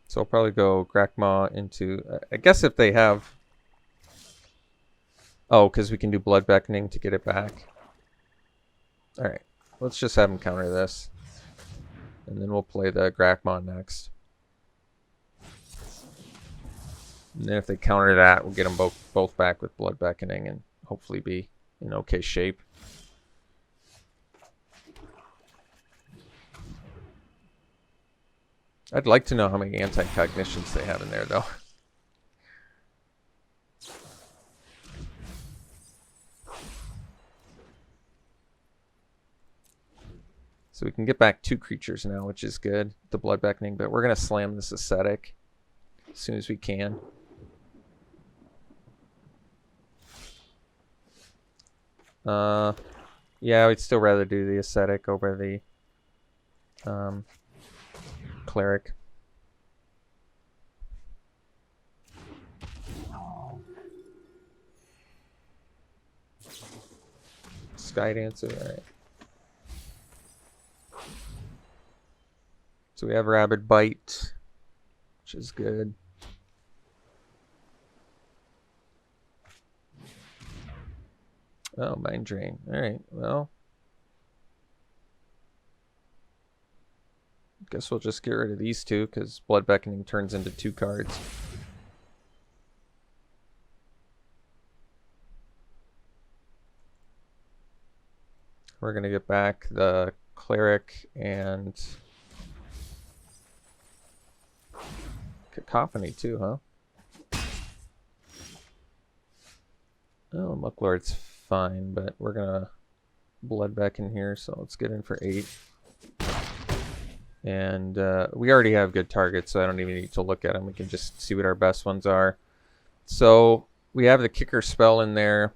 S1: So I'll probably go Grakmaw into... I guess if they have... Oh, because we can do Blood Beckoning to get it back. Alright, let's just have him counter this. And then we'll play the Grakmaw next. And then if they counter that, we'll get them both back with Blood Beckoning and hopefully be in okay shape. I'd like to know how many anti-cognitions they have in there, though. So we can get back 2 creatures now, which is good. The Blood Beckoning, but we're going to slam this Ascetic as soon as we can. Yeah, we'd still rather do the Ascetic over the Cleric. Sky Dancer, alright. So we have Rabid Bite, which is good. Oh, Mind Drain. Alright, well. Guess we'll just get rid of these 2, because Blood Beckoning turns into 2 cards. We're going to get back the Cleric and Cacophony too, huh? Oh, Mucklord's fine, but we're going to Blood Beckon here, so let's get in for 8. And we already have good targets, so I don't even need to look at them. We can just see what our best ones are. So we have the Kicker spell in there.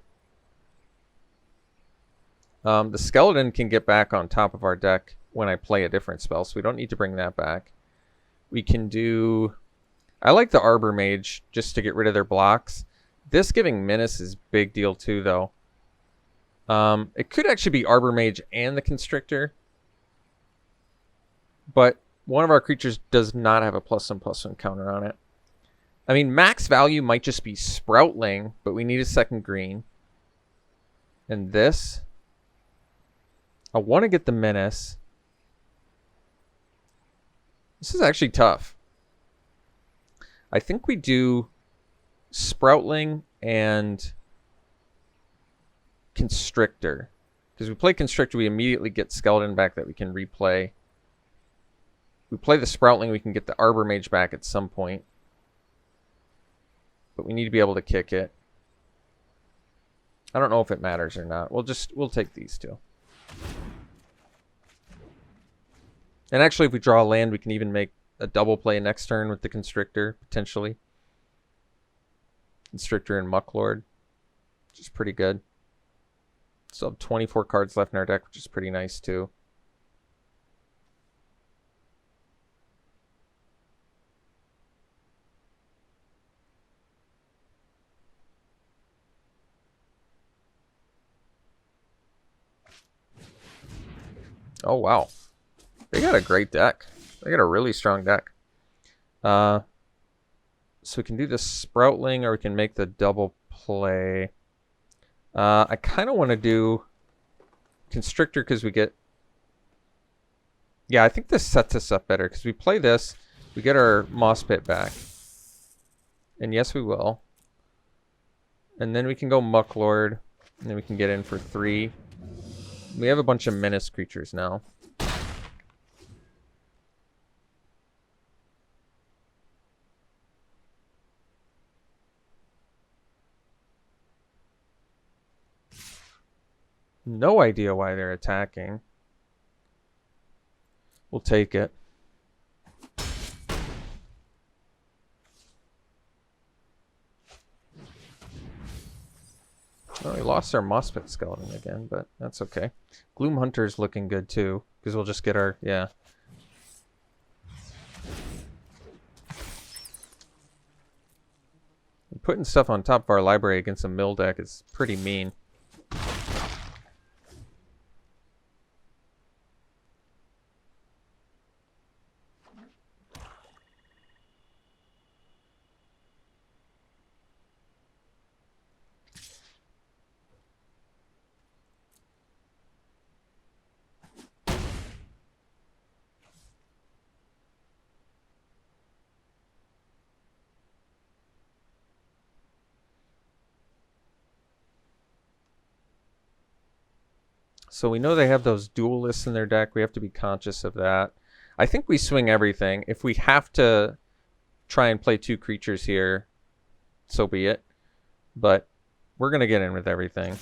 S1: The Skeleton can get back on top of our deck when I play a different spell, so we don't need to bring that back. We can do... I like the Arbor Mage just to get rid of their blocks. This giving Menace is big deal too, though. It could actually be Arbor Mage and the Constrictor. But one of our creatures does not have a +1/+1 counter on it. I mean, max value might just be Sproutling, but we need a second green. And this... I want to get the Menace. This is actually tough. I think we do Sproutling and Constrictor. Because we play Constrictor, we immediately get Skeleton back that we can replay. We play the Sproutling, we can get the Arbor Mage back at some point. But we need to be able to kick it. I don't know if it matters or not. We'll take these 2. And actually, if we draw a land, we can even make a double play next turn with the Constrictor, potentially. Constrictor and Mucklord, which is pretty good. Still have 24 cards left in our deck, which is pretty nice, too. Oh, wow. They got a great deck. They got a really strong deck. So we can do the Sproutling, or we can make the double play. I kind of want to do Constrictor because we get... Yeah, I think this sets us up better because we play this, we get our Moss Pit back. And yes, we will. And then we can go Mucklord, and then we can get in for 3. We have a bunch of Menace creatures now. No idea why they're attacking. We'll take it. Oh, we lost our Moss Pit Skeleton again, but that's okay. Gloom Hunter's looking good too, because we'll just get our... yeah. Putting stuff on top of our library against a mill deck is pretty mean. So we know they have those duelists in their deck. We have to be conscious of that. I think we swing everything. If we have to try and play 2 creatures here, so be it. But we're going to get in with everything.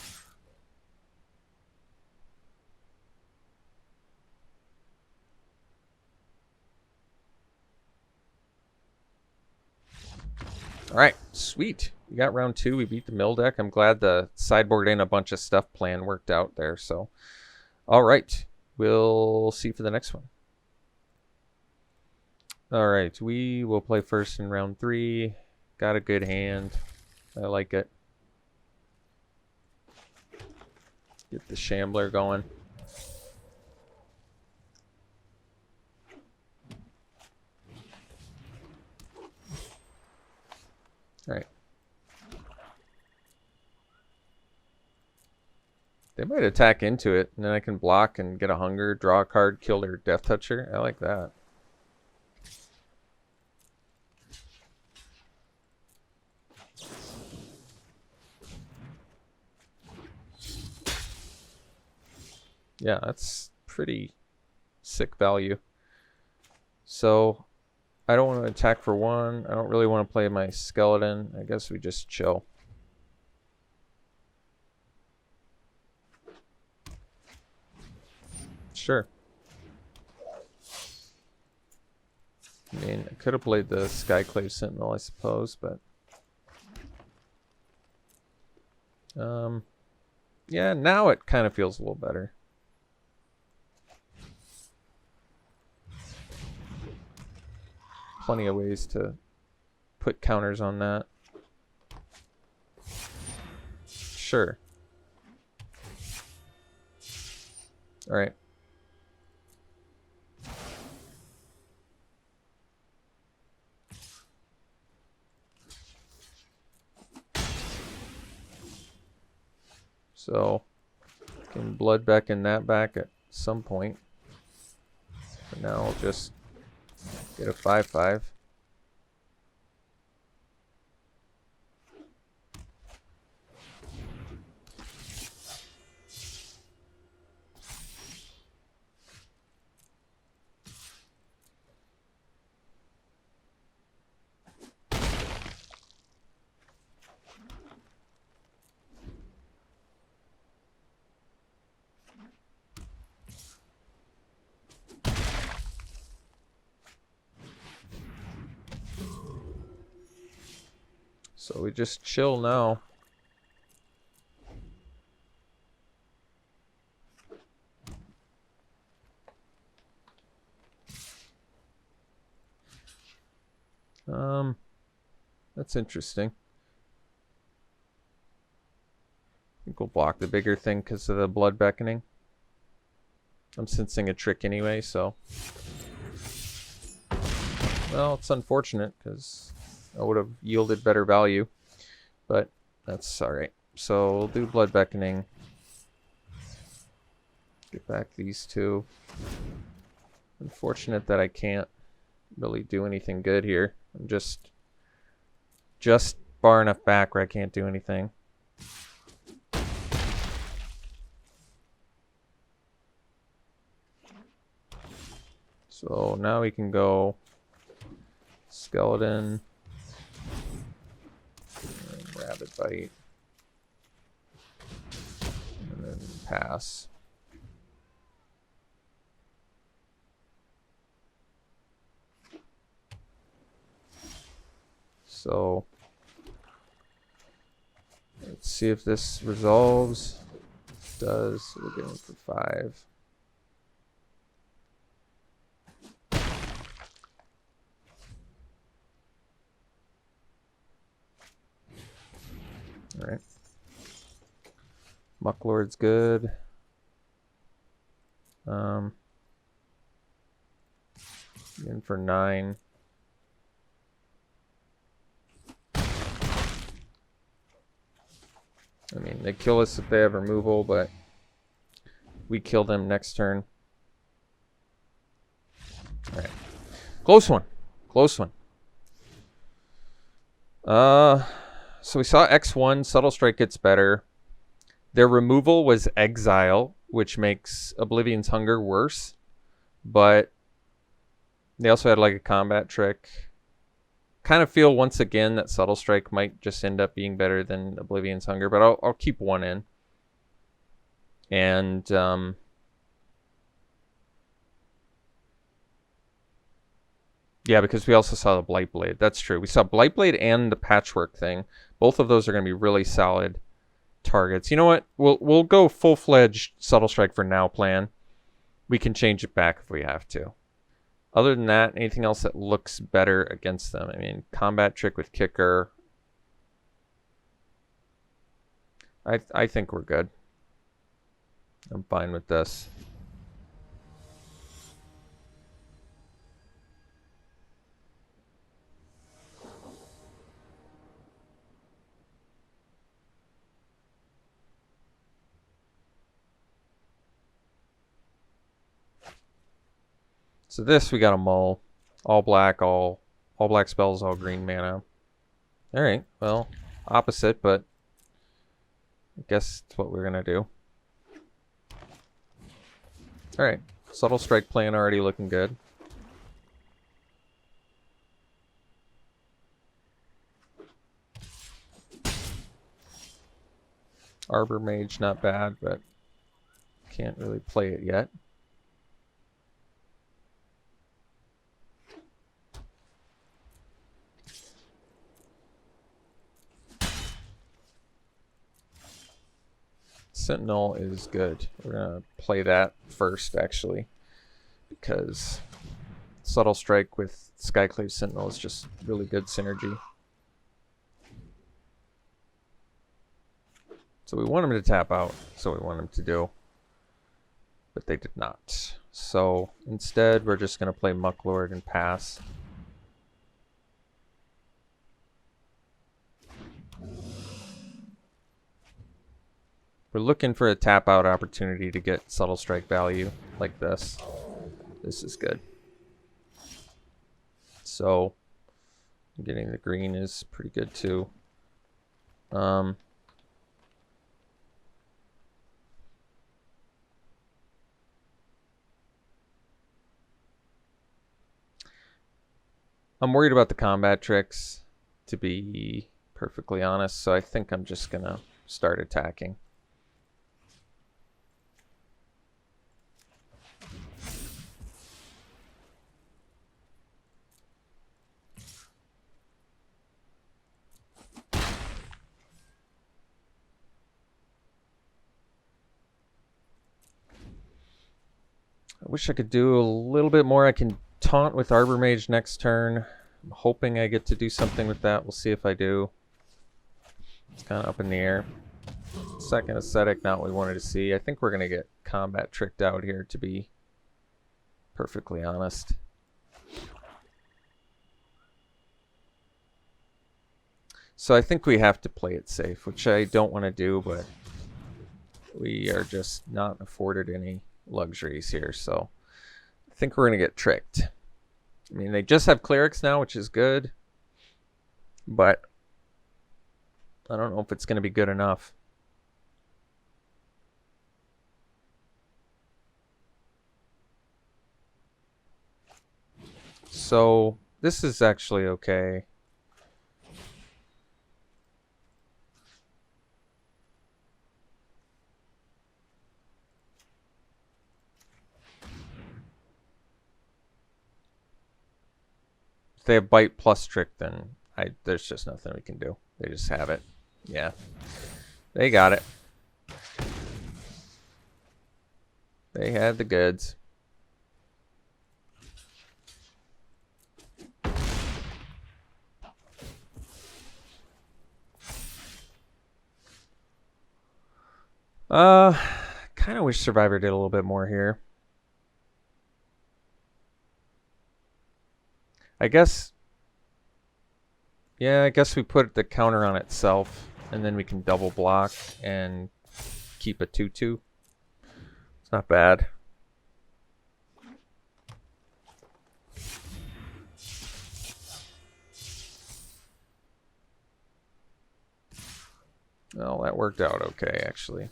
S1: All right, sweet. We got round 2. We beat the mill deck. I'm glad the sideboard and a bunch of stuff plan worked out there. So, all right, we'll see for the next one. All right, we will play first in round 3. Got a good hand. I like it. Get the Shambler going. All right. They might attack into it, and then I can block and get a Hunger, draw a card, kill their Death Toucher. I like that. Yeah, that's pretty sick value. So I don't want to attack for 1. I don't really want to play my skeleton. I guess we just chill. Sure. I mean, I could have played the Skyclave Sentinel, I suppose, but yeah, now it kind of feels a little better. Plenty of ways to put counters on that. Sure. All right. So, can blood back in that back at some point. For now, I'll just get a 5/5. So we just chill now. That's interesting. I think we'll block the bigger thing because of the blood beckoning. I'm sensing a trick anyway, so. Well, it's unfortunate because I would have yielded better value, but that's all right. So we'll do blood beckoning. Get back these 2. Unfortunate that I can't really do anything good here. I'm just far enough back where I can't do anything. So now we can go skeleton, and rabbit bite, and then pass. So let's see if this resolves. It does. We'll get him for 5. All right. Mucklord's good. In for 9. I mean, they kill us if they have removal, but we kill them next turn. All right. Close one. Close one. So we saw X1. Subtle Strike gets better. Their removal was Exile, which makes Oblivion's Hunger worse. But They also had like a combat trick. Kind of feel once again that Subtle Strike might just end up being better than Oblivion's Hunger, but I'll keep one in. And yeah, because we also saw the Blightblade. That's true. We saw Blightblade and the Patchwork thing. Both of those are going to be really solid targets. You know what? We'll go full-fledged Subtle Strike for now plan. We can change it back if we have to. Other than that, anything else that looks better against them? I mean, combat trick with kicker. I think we're good. I'm fine with this. So this we got a mull. All black spells, all green mana. Alright, well, opposite, but I guess it's what we're gonna do. Alright, Subtle Strike plan already looking good. Arbor Mage, not bad, but can't really play it yet. Sentinel is good. We're gonna play that first, actually, because Subtle Strike with Skyclave Sentinel is just really good synergy. So we want him to tap out, so we want him to do, but they did not. So instead, we're just gonna play Mucklord and pass. We're looking for a tap out opportunity to get Subtle Strike value like this. This is good. So getting the green is pretty good too. I'm worried about the combat tricks, to be perfectly honest, so I think I'm just gonna start attacking. I wish I could do a little bit more. I can taunt with Arbor Mage next turn. I'm hoping I get to do something with that. We'll see if I do. It's kind of up in the air. Second Ascetic, not what we wanted to see. I think we're going to get combat tricked out here, to be perfectly honest. So I think we have to play it safe, which I don't want to do, but we are just not afforded any luxuries here, so I think we're gonna get tricked. I mean, they just have clerics now, which is good, but I don't know if it's gonna be good enough. So this is actually okay. If they have bite plus trick, then there's just nothing we can do. They just have it. Yeah. They got it. They had the goods. Kind of wish Survivor did a little bit more here. I guess, yeah, I guess we put the counter on itself, and then we can double block and keep a 2/2. It's not bad. Well, that worked out okay, actually.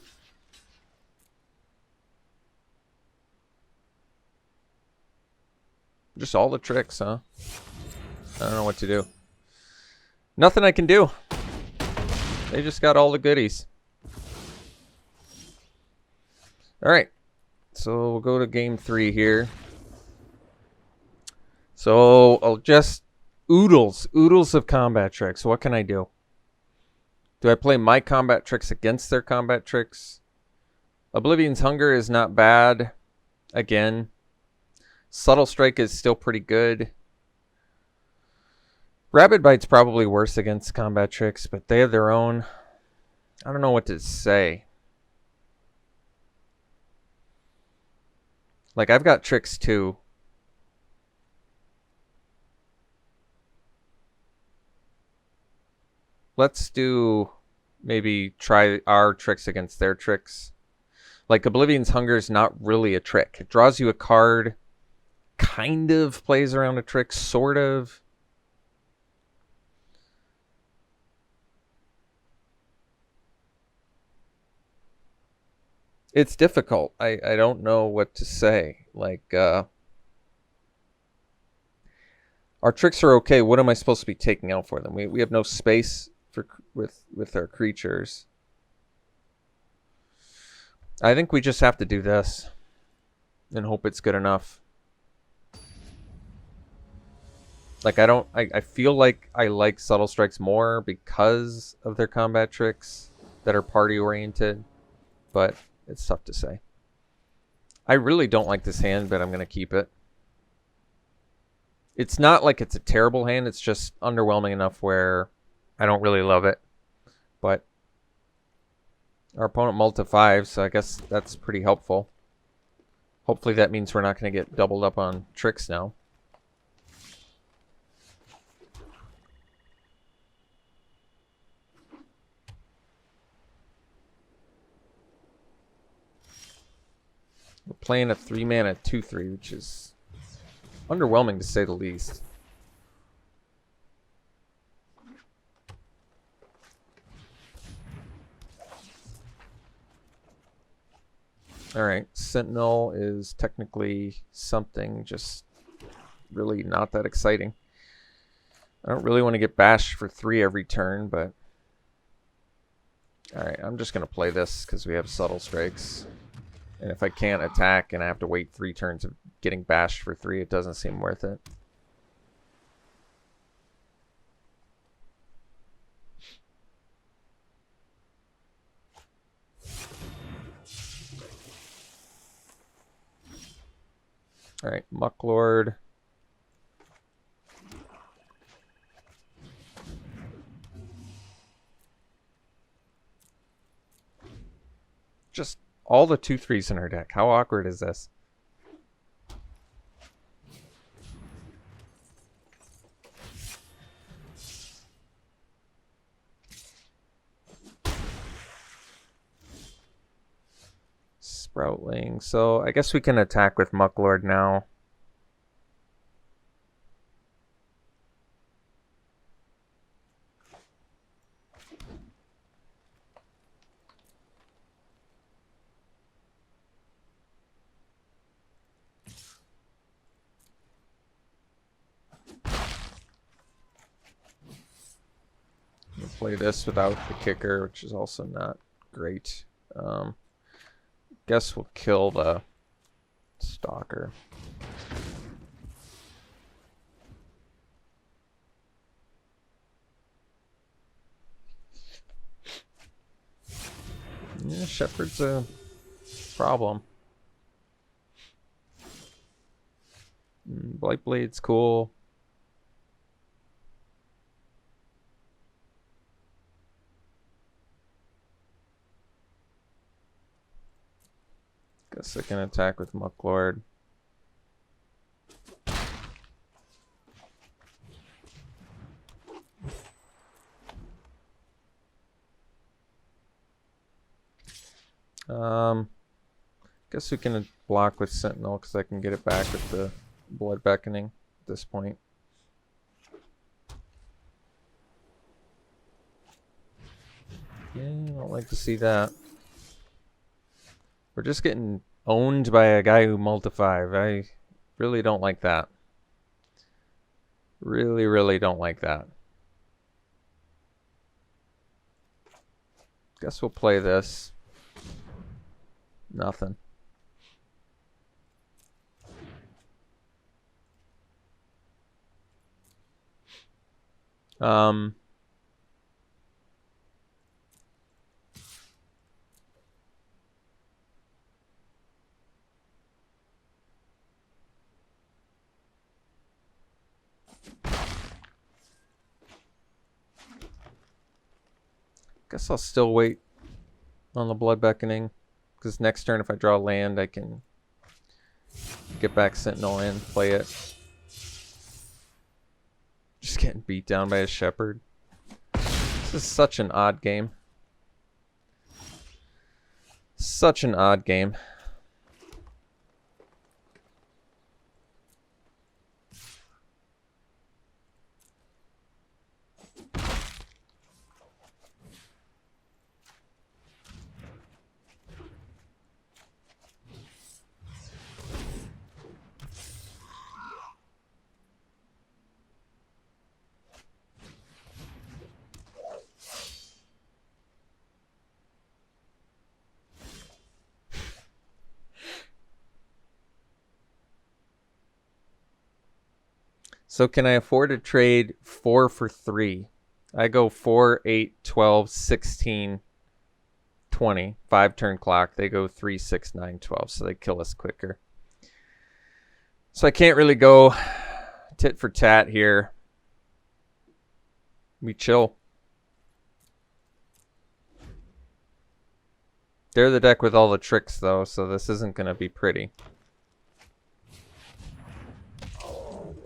S1: Just all the tricks, huh? I don't know what to do. Nothing I can do. They just got all the goodies. Alright. So we'll go to game 3 here. So I'll just oodles of combat tricks. What can I do? Do I play my combat tricks against their combat tricks? Oblivion's Hunger is not bad. Again. Subtle Strike is still pretty good. Rabid Bite's probably worse against combat tricks, but they have their own. I don't know what to say. Like, I've got tricks too. Let's do maybe try our tricks against their tricks. Like, Oblivion's Hunger is not really a trick. It draws you a card, kind of plays around a trick, sort of. It's difficult. I don't know what to say. Like, our tricks are okay. What am I supposed to be taking out for them? We have no space for with our creatures. I think we just have to do this and hope it's good enough. Like, I feel like I like Subtle Strikes more because of their combat tricks that are party oriented, but it's tough to say. I really don't like this hand, but I'm going to keep it. It's not like it's a terrible hand. It's just underwhelming enough where I don't really love it. But our opponent mulled to 5, so I guess that's pretty helpful. Hopefully that means we're not going to get doubled up on tricks now. We're playing a 3-mana 2/3, which is underwhelming to say the least. Alright, Sentinel is technically something, just really not that exciting. I don't really want to get bashed for 3 every turn, but... Alright, I'm just going to play this because we have Subtle Strikes. And if I can't attack and I have to wait 3 turns of getting bashed for 3, it doesn't seem worth it. Alright, Mucklord. Just all the 2/3s in our deck. How awkward is this? Sproutling. So I guess we can attack with Mucklord now. We'll play this without the kicker, which is also not great. Guess we'll kill the Stalker. Yeah, Shepherd's a problem. Blightblade's cool. Guess I can attack with Mucklord. Guess we can block with Sentinel because I can get it back with the Blood Beckoning at this point. Yeah, I don't like to see that. We're just getting owned by a guy who mulled to 5. I really don't like that. Really, really don't like that. Guess we'll play this. Nothing. Guess I'll still wait on the Blood Beckoning, because next turn if I draw land, I can get back Sentinel in, play it. Just getting beat down by a Shepherd. This is such an odd game. Such an odd game. So can I afford to trade 4 for 3? I go 4, 8, 12, 16, 20. 5 turn clock. They go 3, 6, 9, 12. So they kill us quicker. So I can't really go tit for tat here. We chill. They're the deck with all the tricks, though, so this isn't going to be pretty.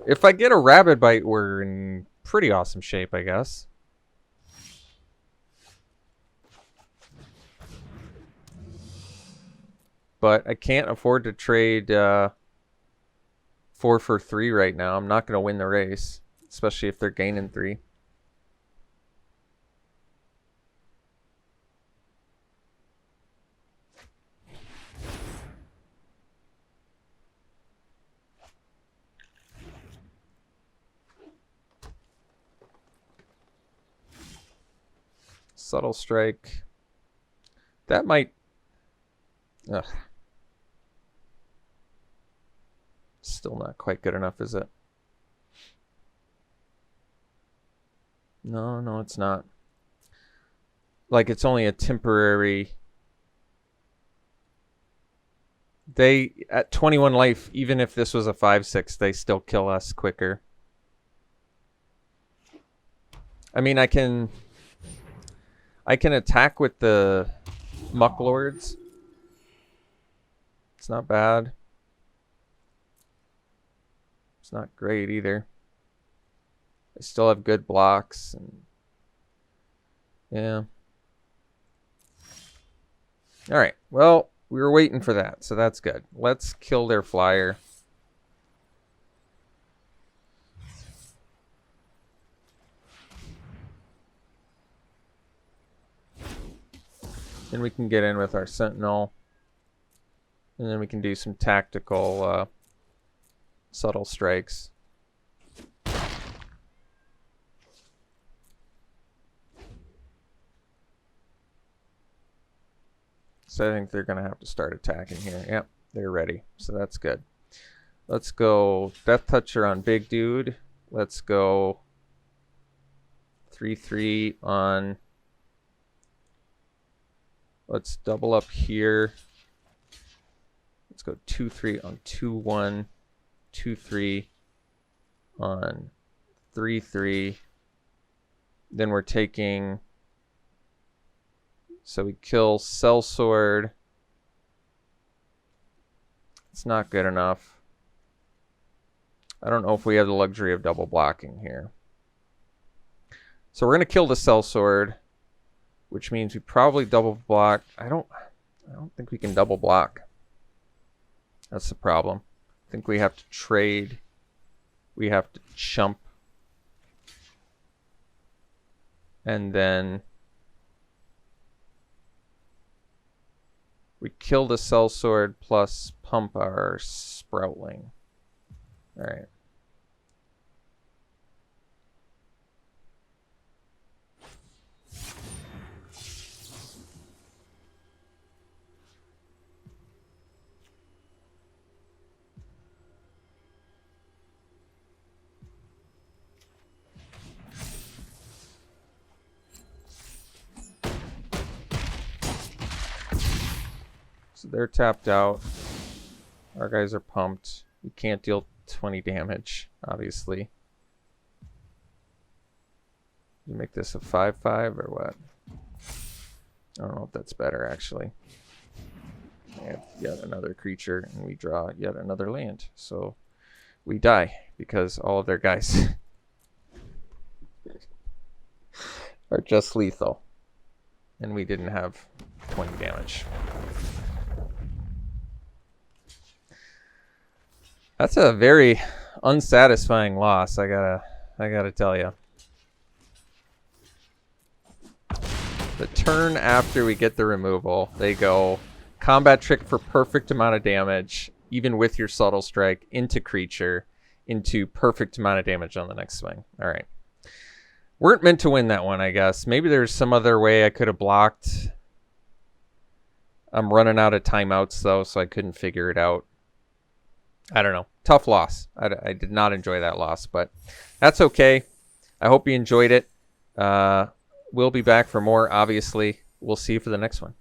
S1: If I get a Rabid Bite, we're in pretty awesome shape, I guess. But I can't afford to trade 4 for 3 right now. I'm not going to win the race, especially if they're gaining 3. Subtle Strike. That might... Ugh. Still not quite good enough, is it? No, no, it's not. Like, it's only a temporary... They, at 21 life, even if this was a 5/6, they still kill us quicker. I mean, I can attack with the Mucklords. It's not bad. It's not great either. I still have good blocks. And yeah. All right. Well, we were waiting for that, so that's good. Let's kill their flyer. Then we can get in with our Sentinel. And then we can do some tactical subtle strikes. So I think they're going to have to start attacking here. Yep, they're ready. So that's good. Let's go Death Toucher on Big Dude. Let's go 3/3 on... Let's double up here. Let's go 2/3 on 2/1, 2/3 on 3/3. Then we're taking... So we kill Sellsword. It's not good enough. I don't know if we have the luxury of double blocking here. So we're going to kill the Sellsword, which means we probably double block. I don't think we can double block. That's the problem. I think we have to trade. We have to chump. And then we kill the Sellsword plus pump our Sproutling. All right. So they're tapped out. Our guys are pumped. We can't deal 20 damage, obviously. You make this a 5/5 or what? I don't know if that's better, actually. We have yet another creature, and we draw yet another land. So we die because all of their guys are just lethal. And we didn't have 20 damage. That's a very unsatisfying loss, I gotta tell you. The turn after we get the removal, they go combat trick for perfect amount of damage, even with your subtle strike, into creature, into perfect amount of damage on the next swing. All right. Weren't meant to win that one, I guess. Maybe there's some other way I could have blocked. I'm running out of timeouts, though, so I couldn't figure it out. I don't know. Tough loss. I did not enjoy that loss, but that's okay. I hope you enjoyed it. We'll be back for more, obviously. We'll see you for the next one.